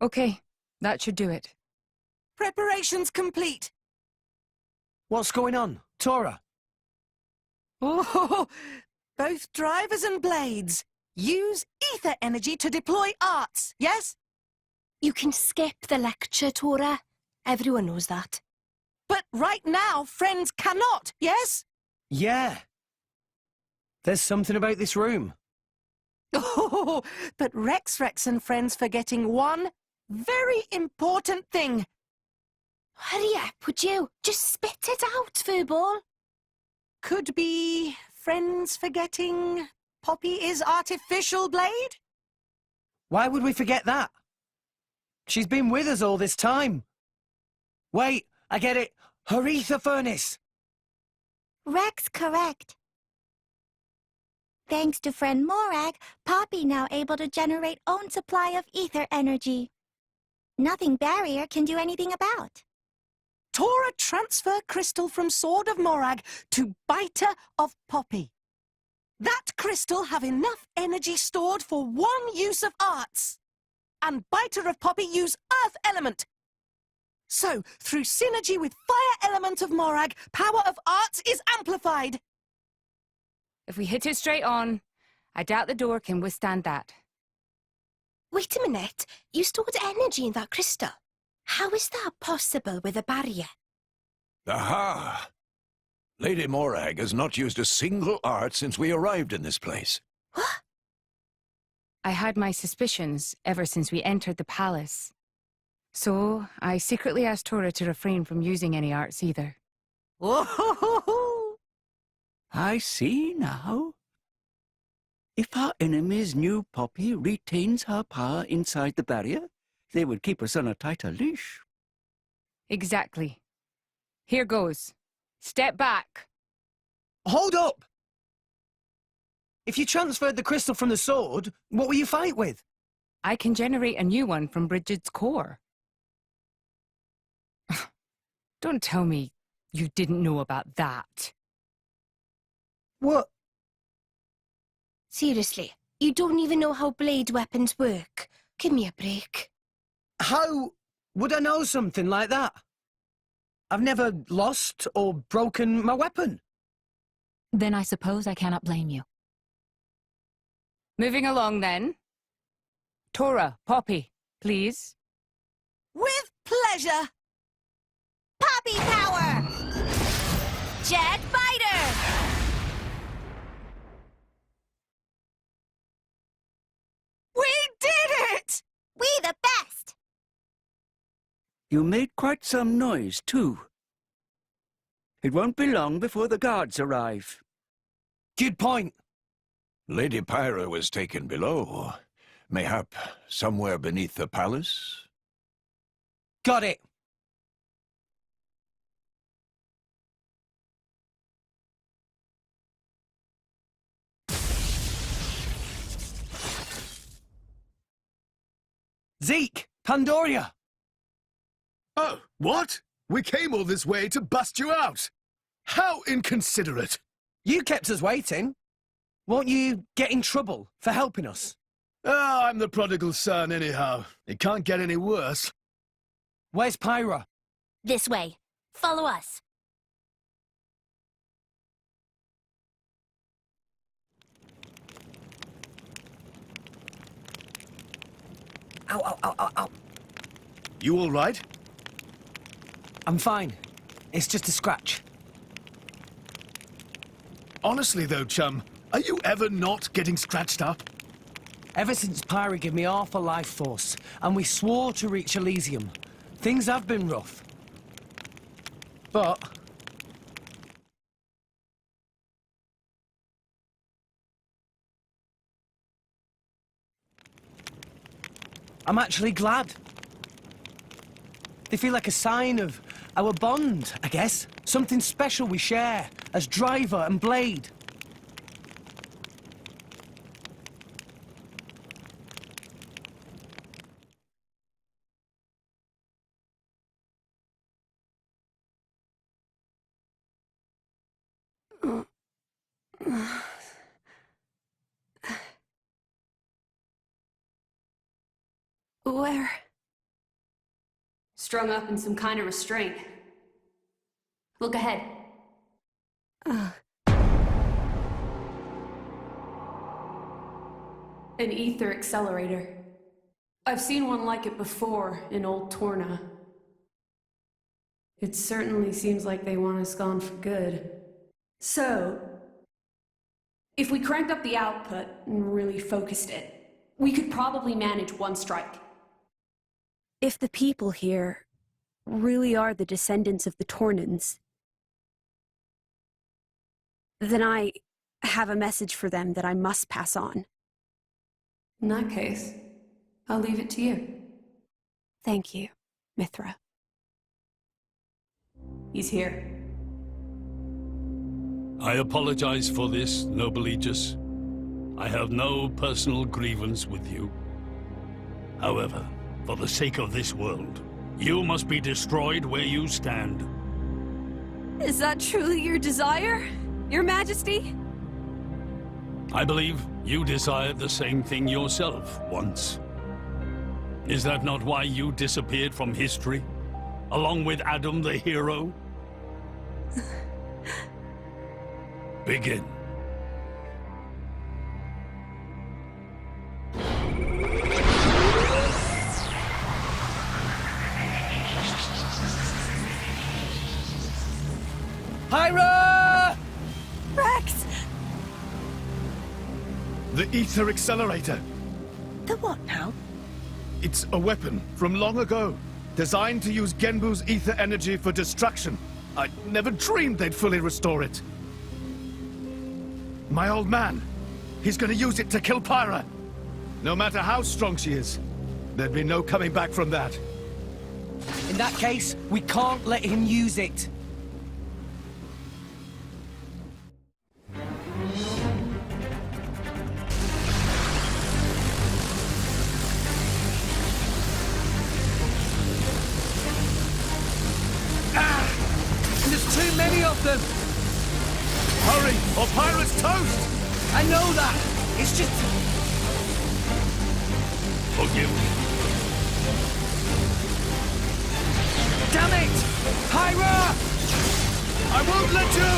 Okay, that should do it. Preparations complete. What's going on, Tora? Oh, both drivers and blades. Use ether energy to deploy arts, yes? You can skip the lecture, Tora. Everyone knows that. But right now, friends cannot, yes? Yeah. There's something about this room. Oh, but Rex and friends forgetting one very important thing. Hurry up, would you? Just spit it out, Furball. Could be friends forgetting Poppy is artificial blade? Why would we forget that? She's been with us all this time. Wait, I get it. Her ether furnace. Rex correct. Thanks to friend Morag, Poppy now able to generate own supply of ether energy. Nothing barrier can do anything about. Tora transfer crystal from Sword of Morag to Biter of Poppy. That crystal have enough energy stored for one use of arts. And Biter of Poppy use earth element. So, through synergy with fire element of Morag, power of arts is amplified. If we hit it straight on, I doubt the door can withstand that. Wait a minute. You stored energy in that crystal. How is that possible with a barrier? Aha! Lady Morag has not used a single art since we arrived in this place. What? I had my suspicions ever since we entered the palace. So, I secretly asked Tora to refrain from using any arts either. Oh, I see now. If our enemies knew Poppy retains her power inside the barrier, they would keep us on a tighter leash. Exactly. Here goes. Step back. Hold up! If you transferred the crystal from the sword, what will you fight with? I can generate a new one from Bridget's core. Don't tell me you didn't know about that. What? Seriously, you don't even know how blade weapons work. Give me a break. How would I know something like that? I've never lost or broken my weapon. Then I suppose I cannot blame you. Moving along then. Tora, Poppy, please. With pleasure. Poppy power! Jet Biter! We did it! We the best! You made quite some noise, too. It won't be long before the guards arrive. Good point. Lady Pyra was taken below. Mayhap somewhere beneath the palace? Got it. Zeke! Pandoria! Oh, what? We came all this way to bust you out. How inconsiderate. You kept us waiting. Won't you get in trouble for helping us? Oh, I'm the prodigal son anyhow. It can't get any worse. Where's Pyra? This way. Follow us. Ow, ow, ow, ow, ow. You all right? I'm fine. It's just a scratch. Honestly though, chum, are you ever not getting scratched up? Ever since Pyra gave me half a life force, and we swore to reach Elysium, things have been rough. But I'm actually glad. They feel like a sign of our bond, I guess. Something special we share as driver and blade. Where? Strung up in some kind of restraint. Look ahead. An ether accelerator. I've seen one like it before in Old Torna. It certainly seems like they want us gone for good. So, if we crank up the output and really focused it, we could probably manage one strike. If the people here really are the descendants of the Tornans, then I have a message for them that I must pass on. In that case, I'll leave it to you. Thank you, Mithra. He's here. I apologize for this, noble Aegis. I have no personal grievance with you. However, for the sake of this world, you must be destroyed where you stand. Is that truly your desire, Your Majesty? I believe you desired the same thing yourself once. Is that not why you disappeared from history, along with Adam the hero? Begin. Pyra! Rex! The ether accelerator. The what now? It's a weapon from long ago, designed to use Genbu's ether energy for destruction. I never dreamed they'd fully restore it. My old man, he's gonna use it to kill Pyra. No matter how strong she is, there'd be no coming back from that. In that case, we can't let him use it. There's too many of them! Hurry, or Pyra's toast! I know that! It's just... Forgive me. Damn it! Pyra! I won't let you!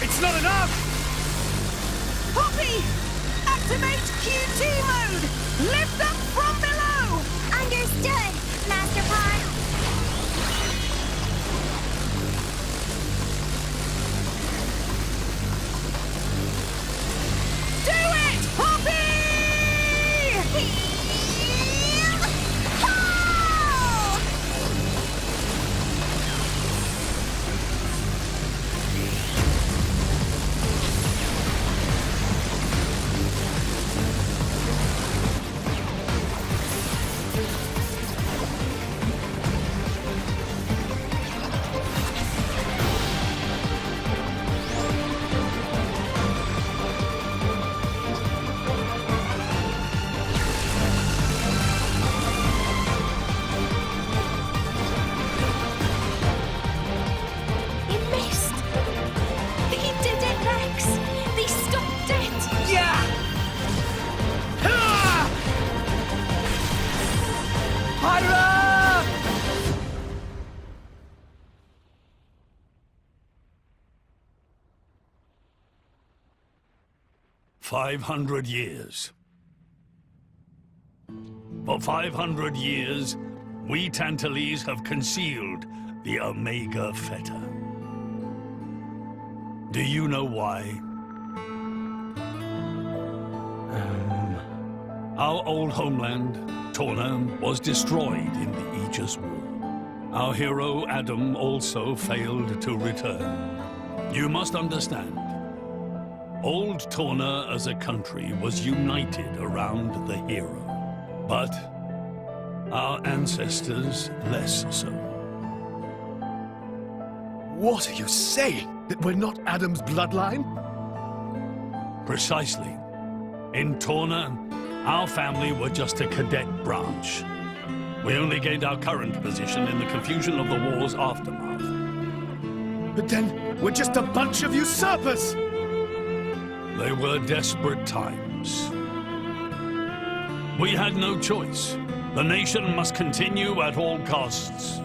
It's not enough! Poppy! Activate QT mode! Lift up from below! Understood, Master Pod. Do it, Poppy! Pyra! 500 years. For 500 years, we Tantalese have concealed the Omega Feta. Do you know why? Our old homeland, Torna, was destroyed in the Aegis War. Our hero, Adam, also failed to return. You must understand, Old Torna as a country was united around the hero. But our ancestors less so. What are you saying? That we're not Adam's bloodline? Precisely. In Torna, our family were just a cadet branch. We only gained our current position in the confusion of the war's aftermath. But then, we're just a bunch of usurpers! They were desperate times. We had no choice. The nation must continue at all costs.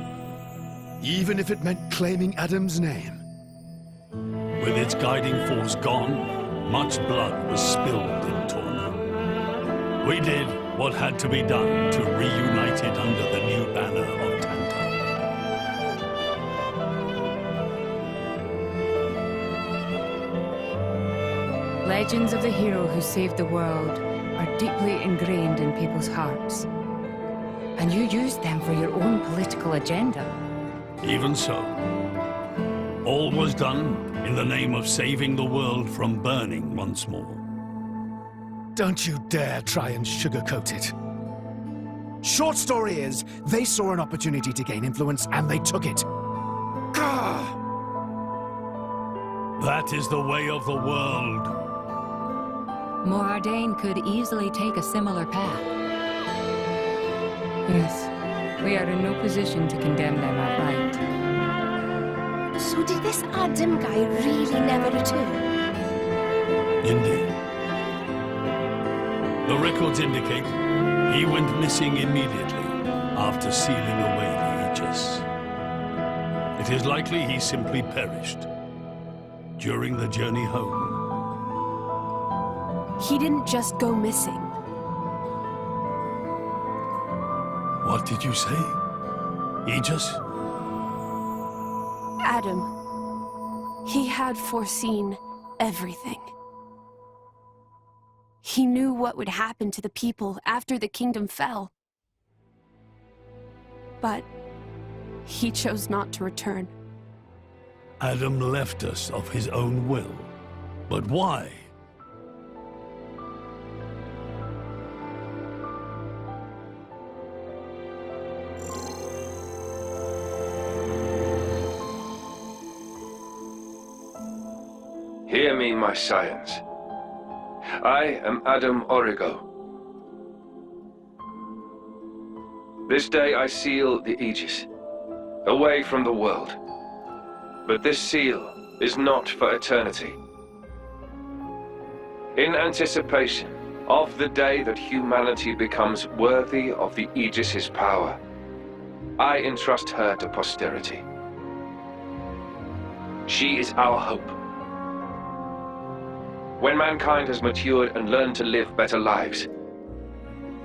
Even if it meant claiming Adam's name? With its guiding force gone, much blood was spilled in Torna. We did what had to be done to reunite it under the new banner of Tanta. Legends of the hero who saved the world are deeply ingrained in people's hearts. And you used them for your own political agenda. Even so, all was done in the name of saving the world from burning once more. Don't you dare try and sugarcoat it. Short story is, they saw an opportunity to gain influence and they took it. Gah! That is the way of the world. Morardain could easily take a similar path. Yes, we are in no position to condemn them outright. So did this Adam guy really never return? Indeed. The records indicate he went missing immediately after sealing away the Aegis. It is likely he simply perished during the journey home. He didn't just go missing. What did you say? Aegis? Adam. He had foreseen everything. He knew what would happen to the people after the kingdom fell. But he chose not to return. Adam left us of his own will. But why? Hear me, my scions. I am Adam Origo. This day I seal the Aegis, away from the world. But this seal is not for eternity. In anticipation of the day that humanity becomes worthy of the Aegis's power, I entrust her to posterity. She is our hope. When mankind has matured and learned to live better lives,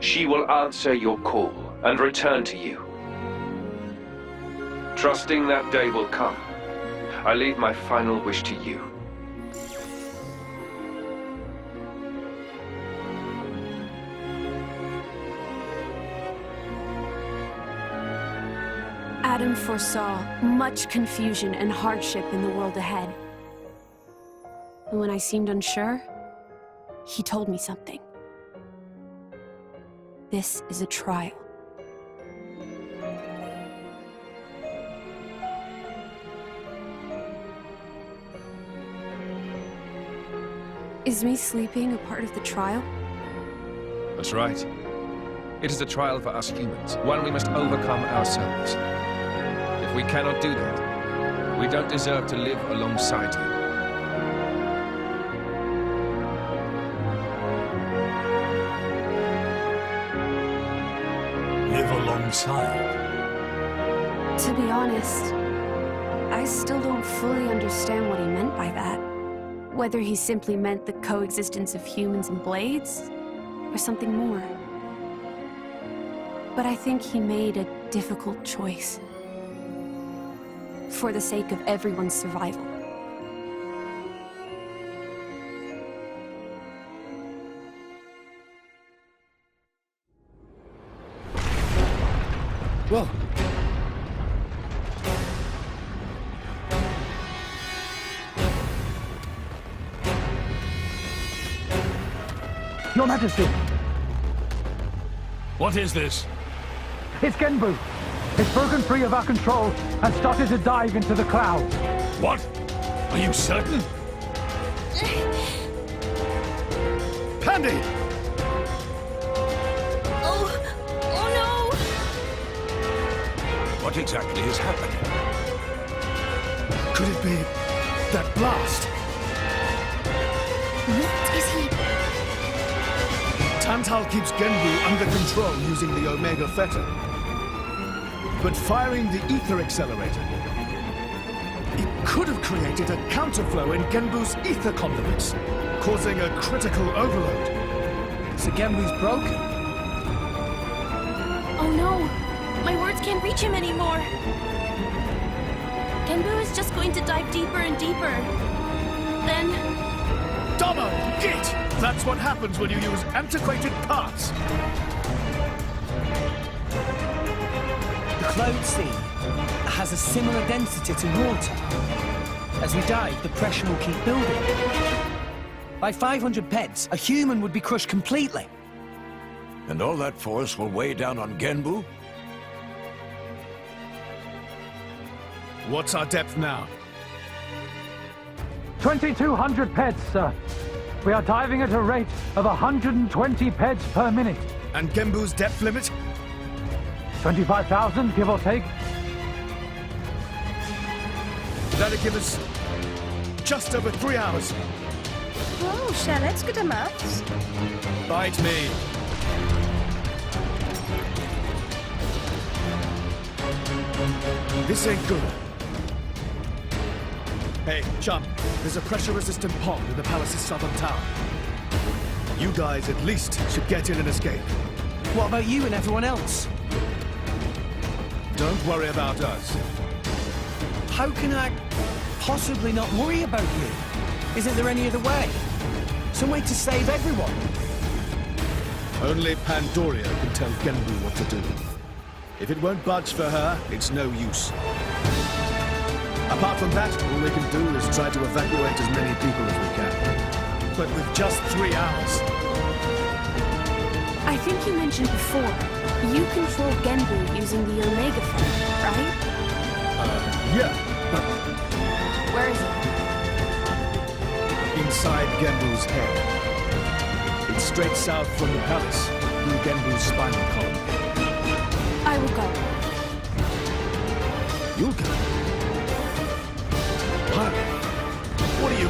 she will answer your call and return to you. Trusting that day will come, I leave my final wish to you. Adam foresaw much confusion and hardship in the world ahead. And when I seemed unsure, he told me something. This is a trial. Is me sleeping a part of the trial? That's right. It is a trial for us humans, one we must overcome ourselves. If we cannot do that, we don't deserve to live alongside you. Live alongside? To be honest, I still don't fully understand what he meant by that. Whether he simply meant the coexistence of humans and blades, or something more. But I think he made a difficult choice. For the sake of everyone's survival. Whoa. Your Majesty, What is this? it's Genbu. It's broken free of our control and started to dive into the clouds. What? Are you certain? Pandy! Oh no! What exactly is happening? Could it be that blast? What is he? Tantal keeps Genbu under control using the Omega Fetter. But firing the ether accelerator, it could have created a counterflow in Genbu's ether conduits, causing a critical overload. So Genbu's broken? Oh no! My words can't reach him anymore. Genbu is just going to dive deeper and deeper. Then... Domo! Git! That's what happens when you use antiquated parts. The cloud sea has a similar density to water. As we dive, the pressure will keep building. By 500 peds, a human would be crushed completely. And all that force will weigh down on Genbu? What's our depth now? 2,200 peds, sir. We are diving at a rate of 120 peds per minute. And Genbu's depth limit? 25,000, give or take. That'll give us just over 3 hours. Oh, Charlotte's good at maths. Bite me. This ain't good. Hey, chum, there's a pressure-resistant pod in the palace's southern tower. You guys at least should get in and escape. What about you and everyone else? Don't worry about us. How can I possibly not worry about you? Isn't there any other way? Some way to save everyone? Only Pandoria can tell Genbu what to do. If it won't budge for her, it's no use. Apart from that, all we can do is try to evacuate as many people as we can. But with just 3 hours. I think you mentioned before, you control Genbu using the Omega Fetter, right? Yeah, but Where is it? inside Genbu's head. It's straight south from the palace, through Genbu's spinal column. I will go. You'll go? What are you...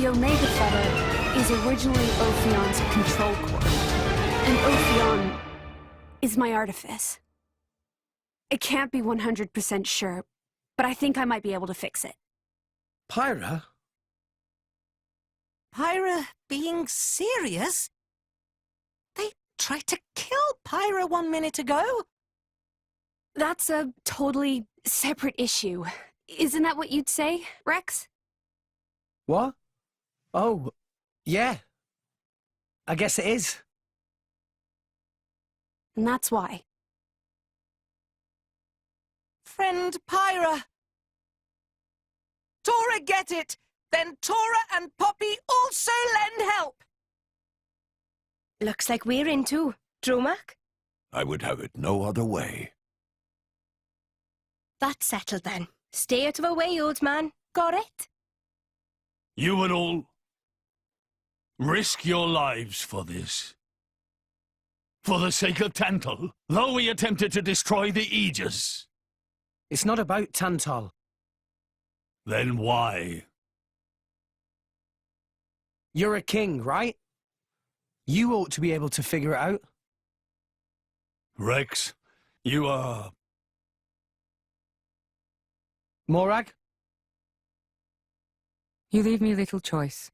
The Omega Fetter is originally Ophion's control core. And Ophion is my artifice. It can't be 100% sure, but I think I might be able to fix it. Pyra? Pyra being serious? They tried to kill Pyra 1 minute ago. That's a totally separate issue. Isn't that what you'd say, Rex? What? Oh, yeah. I guess it is. And that's why. Friend Pyra. Tora get it! Then Tora and Poppy also lend help! Looks like we're in too. Dromak? I would have it no other way. That's settled then. Stay out of our way, old man. Got it? You would all risk your lives for this. For the sake of Tantal, though we attempted to destroy the Aegis. It's not about Tantal. Then why? You're a king, right? You ought to be able to figure it out. Rex, you are... Morag? You leave me little choice.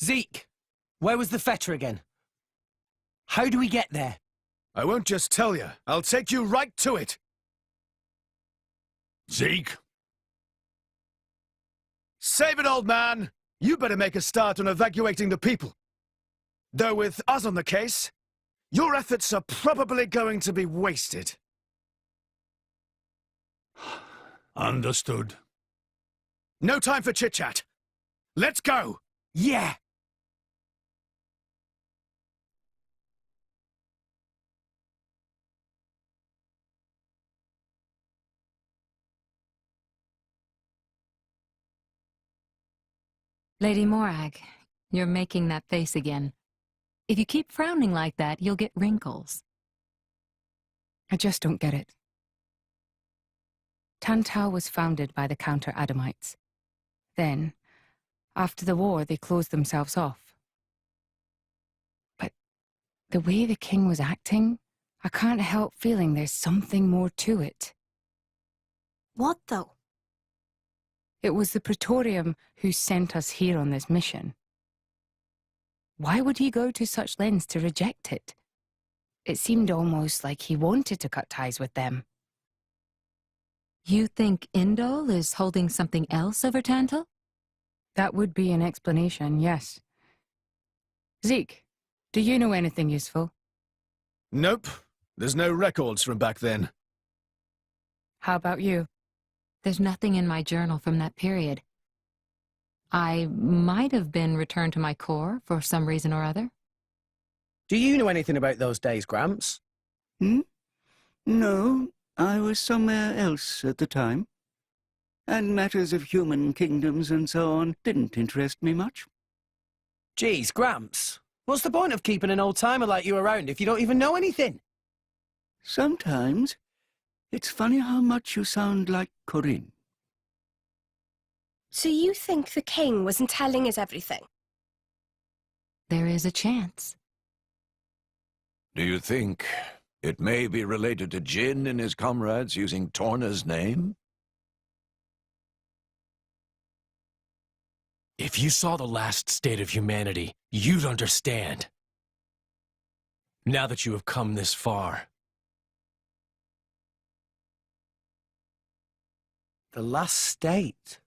Zeke, where was the fetter again? How do we get there? I won't just tell you. I'll take you right to it. Zeke? Save it, old man! You better make a start on evacuating the people. Though with us on the case, your efforts are probably going to be wasted. Understood. No time for chit-chat. Let's go! Yeah! Lady Morag, you're making that face again. If you keep frowning like that, you'll get wrinkles. I just don't get it. Tantal was founded by the Counter-Adamites. Then, after the war, they closed themselves off. But the way the king was acting, I can't help feeling there's something more to it. What, though? It was the Praetorium who sent us here on this mission. Why would he go to such lengths to reject it? It seemed almost like he wanted to cut ties with them. You think Indol is holding something else over Tantal? That would be an explanation, yes. Zeke, do you know anything useful? Nope. There's no records from back then. How about you? There's nothing in my journal from that period. I might have been returned to my corps for some reason or other. Do you know anything about those days, Gramps? No, I was somewhere else at the time. And matters of human kingdoms and so on didn't interest me much. Geez, Gramps, what's the point of keeping an old-timer like you around if you don't even know anything? Sometimes, it's funny how much you sound like Corinne. So you think the king wasn't telling us everything? There is a chance. Do you think it may be related to Jin and his comrades using Torna's name? If you saw the last state of humanity, you'd understand. Now that you have come this far. The last state?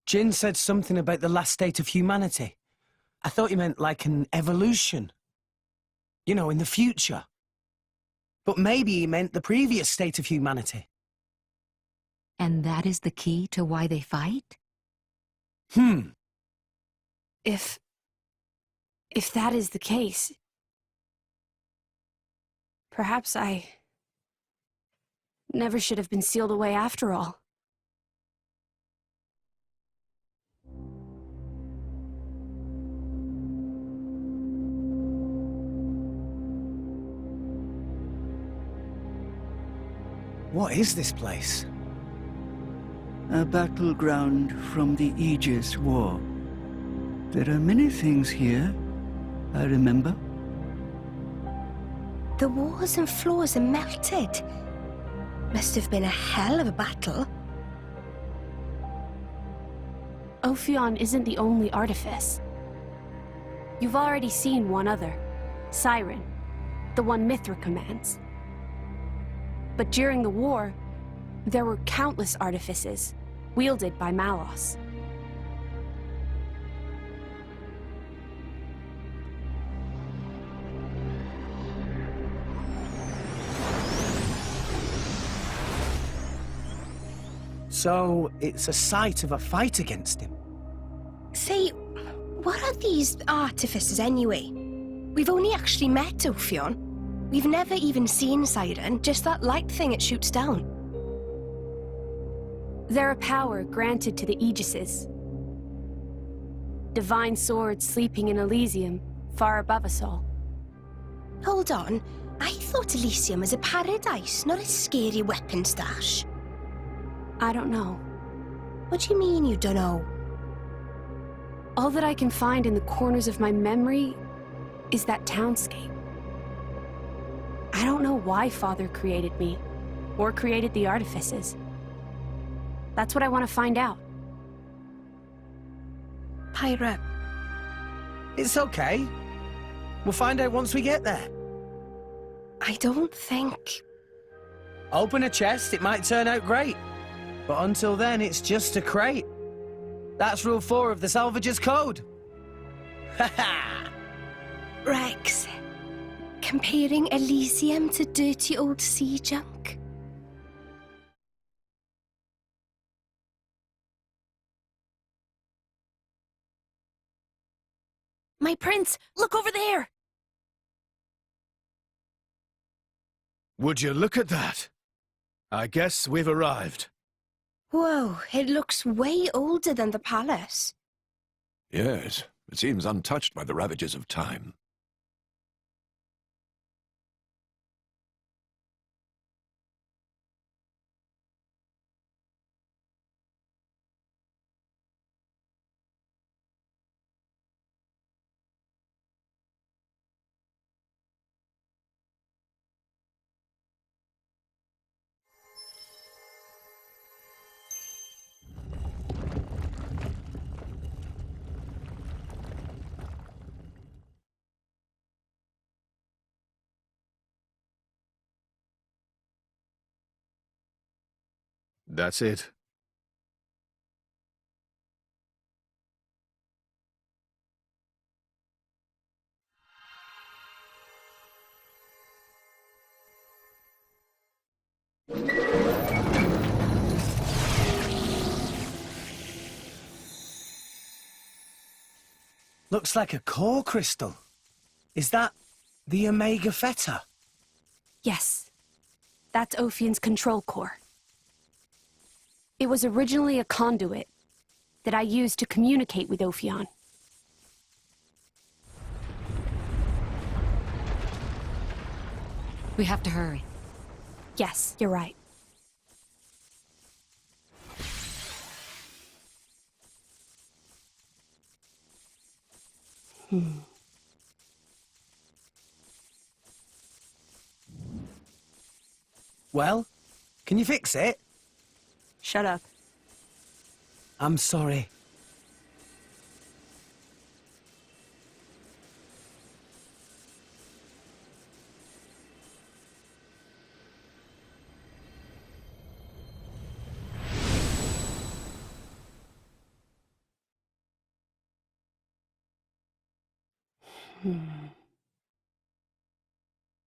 Jin said something about the last state of humanity. I thought you meant like an evolution. You know, in the future. But maybe he meant the previous state of humanity. And that is the key to why they fight? If that is the case, perhaps I never should have been sealed away after all. What is this place? A battleground from the Aegis War. There are many things here, I remember. The walls and floors are melted. Must have been a hell of a battle. Ophion isn't the only artifice. You've already seen one other, Siren, the one Mithra commands. But during the war, there were countless artifices, wielded by Malos. So, it's a site of a fight against him. Say, what are these artifices anyway? We've only actually met Ophion. We've never even seen Siren, just that light thing it shoots down. They're a power granted to the Aegises. Divine swords sleeping in Elysium, far above us all. Hold on, I thought Elysium was a paradise, not a scary weapon stash. I don't know. What do you mean you don't know? All that I can find in the corners of my memory is that townscape. I don't know why Father created me, or created the artifices. That's what I want to find out. Pyra. It's okay. We'll find out once we get there. I don't think... Open a chest, it might turn out great. But until then, it's just a crate. That's Rule 4 of the Salvager's Code. Ha ha! Rex, comparing Elysium to dirty old sea junk? My prince, look over there! Would you look at that? I guess we've arrived. Whoa, it looks way older than the palace. Yes, it seems untouched by the ravages of time. That's it. Looks like a core crystal. Is that the Omega Theta? Yes. That's Ophion's control core. It was originally a conduit that I used to communicate with Ophion. We have to hurry. Yes, you're right. Well, can you fix it? Shut up. I'm sorry.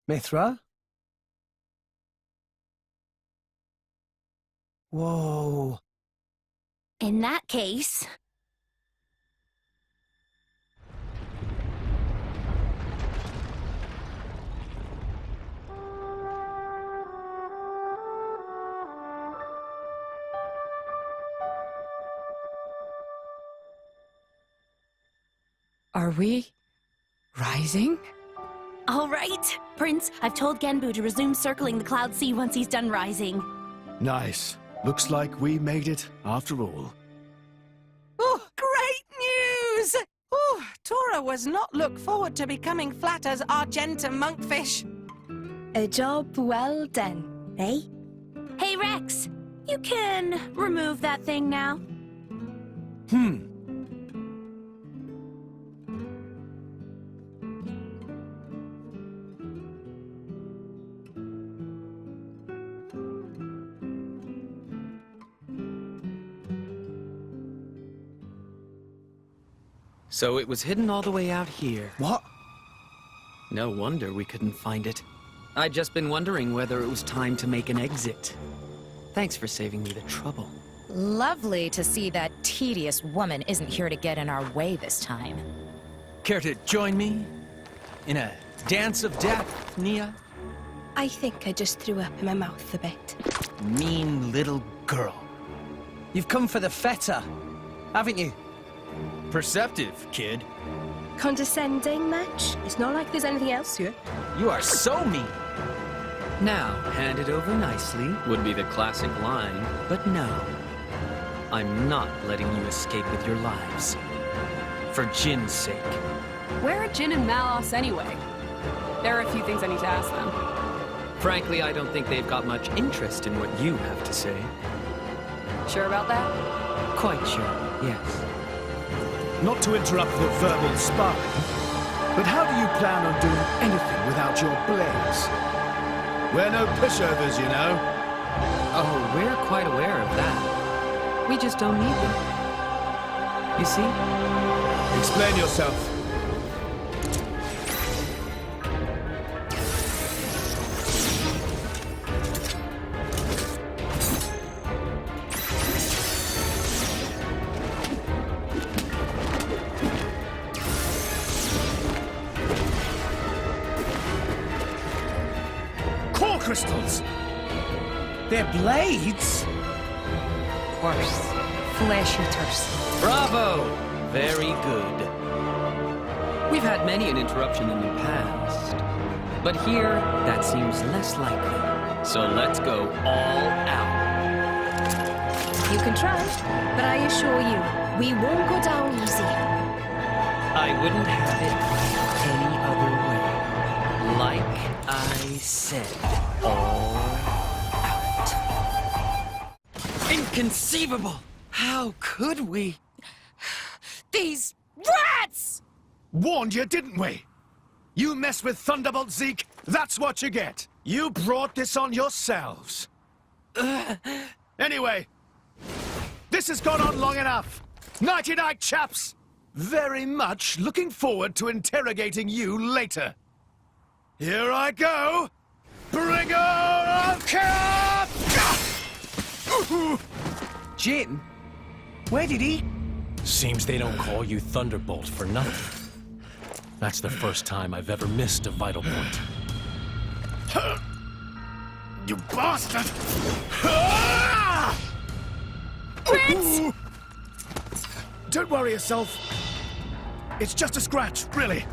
Mithra? Whoa. In that case... Are we rising? All right, Prince, I've told Genbu to resume circling the Cloud Sea once he's done rising. Nice. Looks like we made it after all. Oh, great news! Oh, Tora was not look forward to becoming flat as Argentum monkfish. A job well done, eh? Hey, Rex, you can remove that thing now. So it was hidden all the way out here. What? No wonder we couldn't find it. I'd just been wondering whether it was time to make an exit. Thanks for saving me the trouble. Lovely to see that tedious woman isn't here to get in our way this time. Care to join me in a dance of death, Nia? I think I just threw up in my mouth a bit. Mean little girl. You've come for the Theta, haven't you? Perceptive, kid. Condescending much? It's not like there's anything else here. You are so mean. Now, hand it over nicely would be the classic line, but no. I'm not letting you escape with your lives. For Jin's sake. Where are Jin and Malos anyway? There are a few things I need to ask them. Frankly, I don't think they've got much interest in what you have to say. Sure about that? Quite sure, yes. Not to interrupt the verbal sparring, but how do you plan on doing anything without your blades? We're no pushovers, you know. Oh, we're quite aware of that. We just don't need them. You see? Explain yourself. Crystals! They're blades? worse. Flesh eaters. Bravo! Very good. We've had many an interruption in the past, but here that seems less likely. So let's go all out. You can try, but I assure you, we won't go down easy. I wouldn't have it any other way. Like I said, all out. Inconceivable! How could we? These rats! Warned you, didn't we? You mess with Thunderbolt Zeke, that's what you get. You brought this on yourselves. Anyway, this has gone on long enough. Nighty-night, chaps. Very much looking forward to interrogating you later. Here I go. Bring on camp! Jim? Where did he... Seems they don't call you Thunderbolt for nothing. That's the first time I've ever missed a vital point. You bastard! Prince! Don't worry yourself. It's just a scratch, really.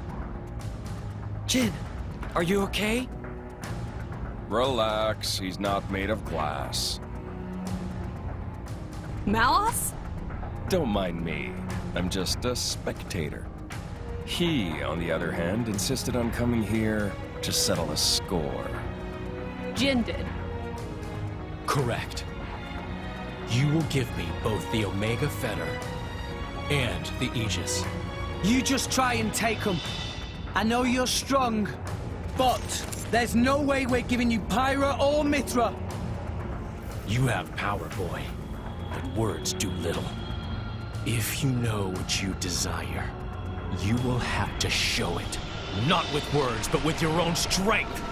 Jin, are you okay? Relax, he's not made of glass. Malos? Don't mind me. I'm just a spectator. He, on the other hand, insisted on coming here to settle a score. Jin did. Correct. You will give me both the Omega Fetter and the Aegis. You just try and take them. I know you're strong, but there's no way we're giving you Pyra or Mithra. You have power, boy, but words do little. If you know what you desire, you will have to show it. Not with words, but with your own strength.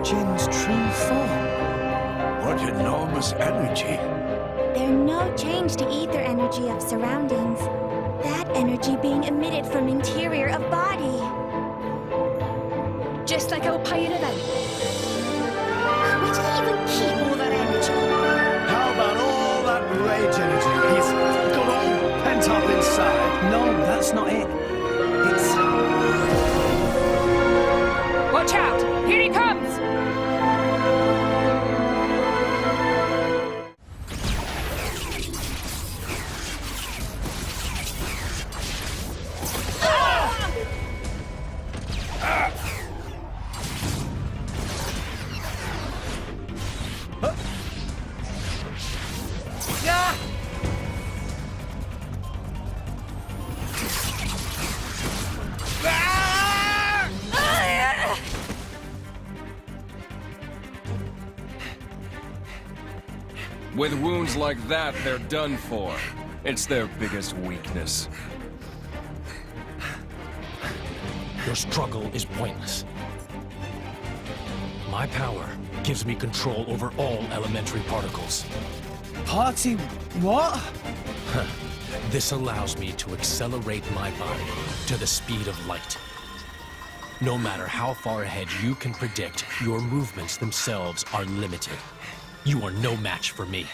Jin's true form. What enormous energy. There's no change to ether energy of surroundings. That energy being emitted from interior of body. Just like our Pyra then. Where did he even keep all that energy? How about all that rage energy he's got all pent up inside? No, that's not it. It's... Watch out! Here he comes! With wounds like that, they're done for. It's their biggest weakness. Your struggle is pointless. My power gives me control over all elementary particles. Party what? This allows me to accelerate my body to the speed of light. No matter how far ahead you can predict, your movements themselves are limited. You are no match for me.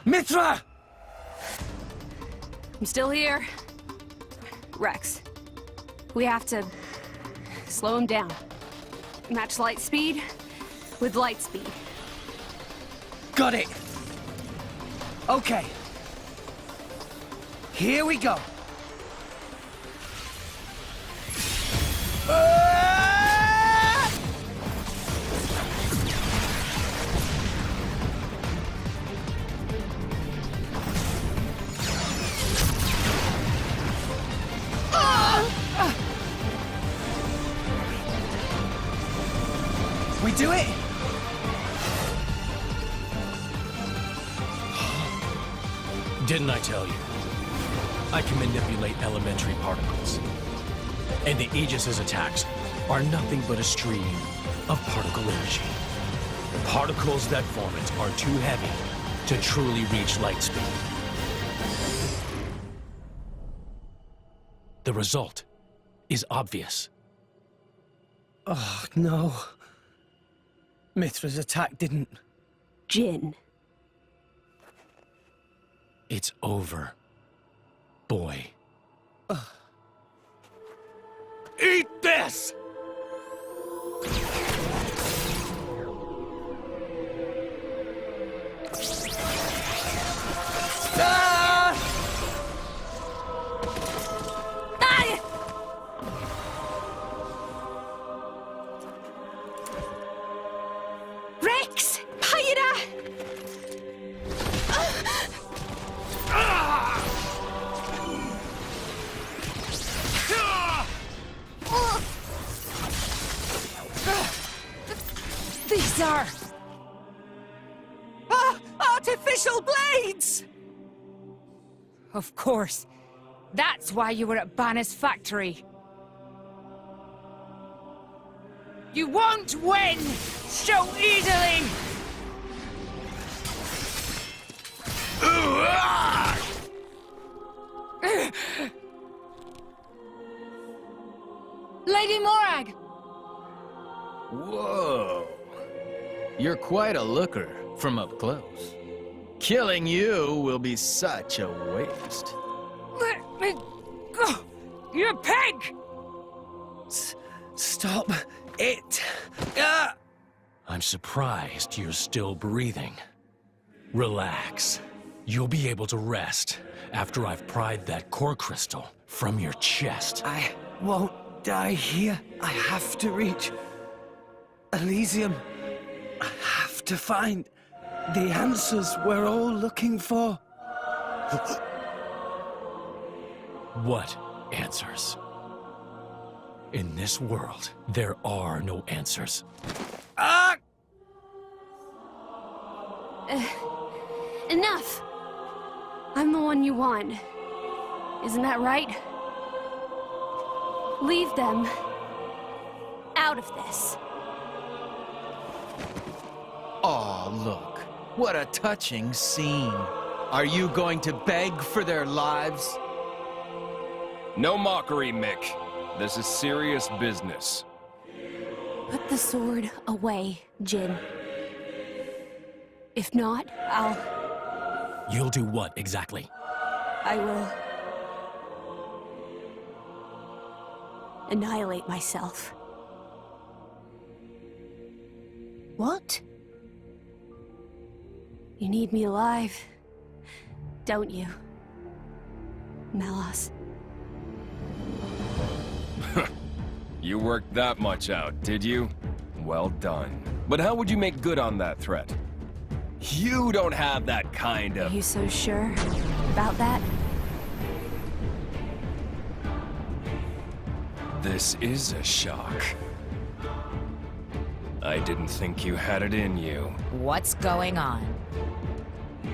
Mithra! I'm still here. Rex, we have to slow him down. Match light speed with light speed. Got it. Okay. Here we go. do it? Didn't I tell you? I can manipulate elementary particles. And the Aegis's attacks are nothing but a stream of particle energy. Particles that form it are too heavy to truly reach light speed. The result is obvious. Oh, no. Mithra's attack didn't... Jin. It's over, boy. Eat this! Ah! Ah! Rex! Pyra! These are... Artificial blades! Of course. That's why you were at Banner's factory. You won't win so easily! Lady Morag! Whoa. You're quite a looker from up close. Killing you will be such a waste. Let me go! You pig! Stop it! I'm surprised you're still breathing. Relax. You'll be able to rest after I've pried that core crystal from your chest. I won't die here. I have to reach Elysium. I have to find the answers we're all looking for. What answers? In this world, there are no answers. Ah! Enough! I'm the one you want. Isn't that right? Leave them out of this. Aw, look. What a touching scene. Are you going to beg for their lives? No mockery, Mick. This is serious business. Put the sword away, Jin. If not, You'll do what exactly? I will annihilate myself. What? You need me alive, don't you, Melos? You worked that much out, did you? Well done. But how would you make good on that threat? You don't have that kind Are of... you so sure about that? This is a shock. I didn't think you had it in you. What's going on?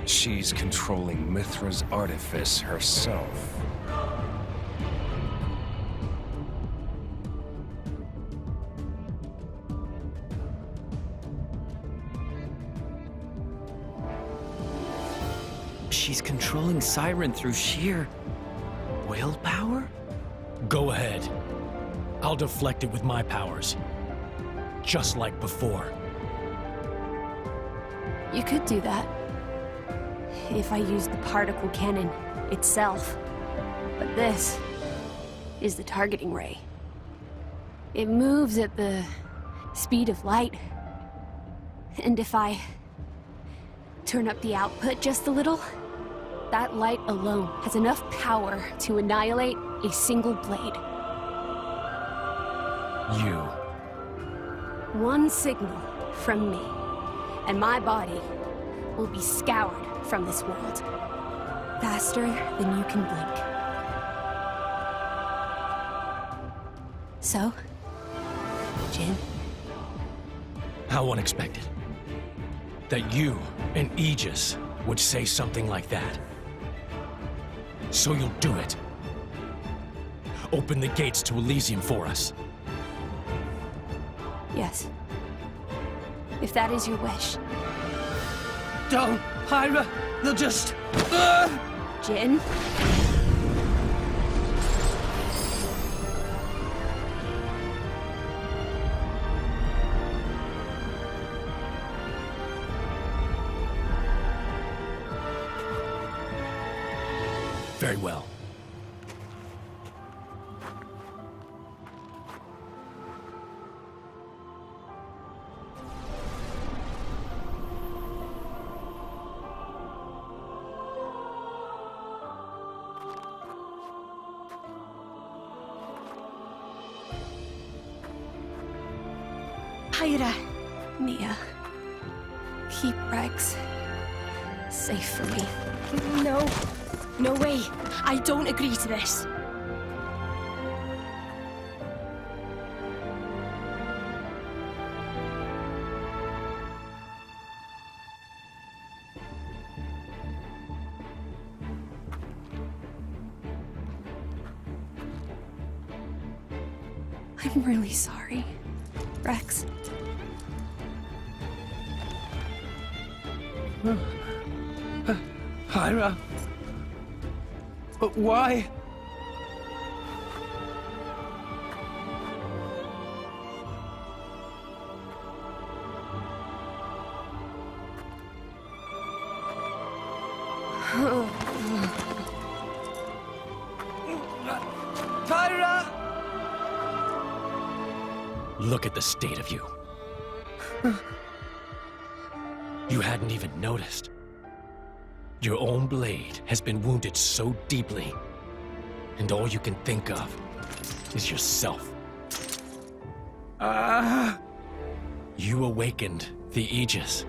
She's controlling Mithra's artifice herself. She's controlling Siren through sheer willpower? Go ahead. I'll deflect it with my powers. Just like before. You could do that. If I used the particle cannon itself. But this is the targeting ray. It moves at the speed of light. And if I turn up the output just a little, that light alone has enough power to annihilate a single blade. You. One signal from me, and my body will be scoured from this world. Faster than you can blink. So, Jin, How unexpected. That you and Aegis would say something like that. So you'll do it. Open the gates to Elysium for us. Yes. If that is your wish. Don't, Hyra! They'll just... Jin? Very well. Hyra. Mia. Keep Rex safe for me. No. No way. I don't agree to this. I'm really sorry, Rex. Hyra? But why? Hyra! Look at the state of you. You hadn't even noticed. Your own blade has been wounded so deeply, and all you can think of is yourself. You awakened the Aegis.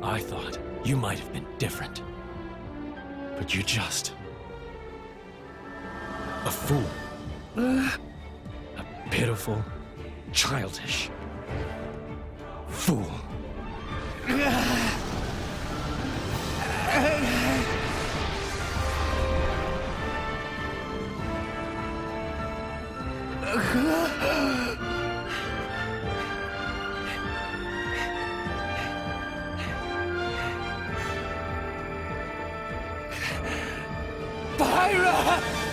I thought you might have been different, but you're just a fool. A pitiful, childish fool. Hyra!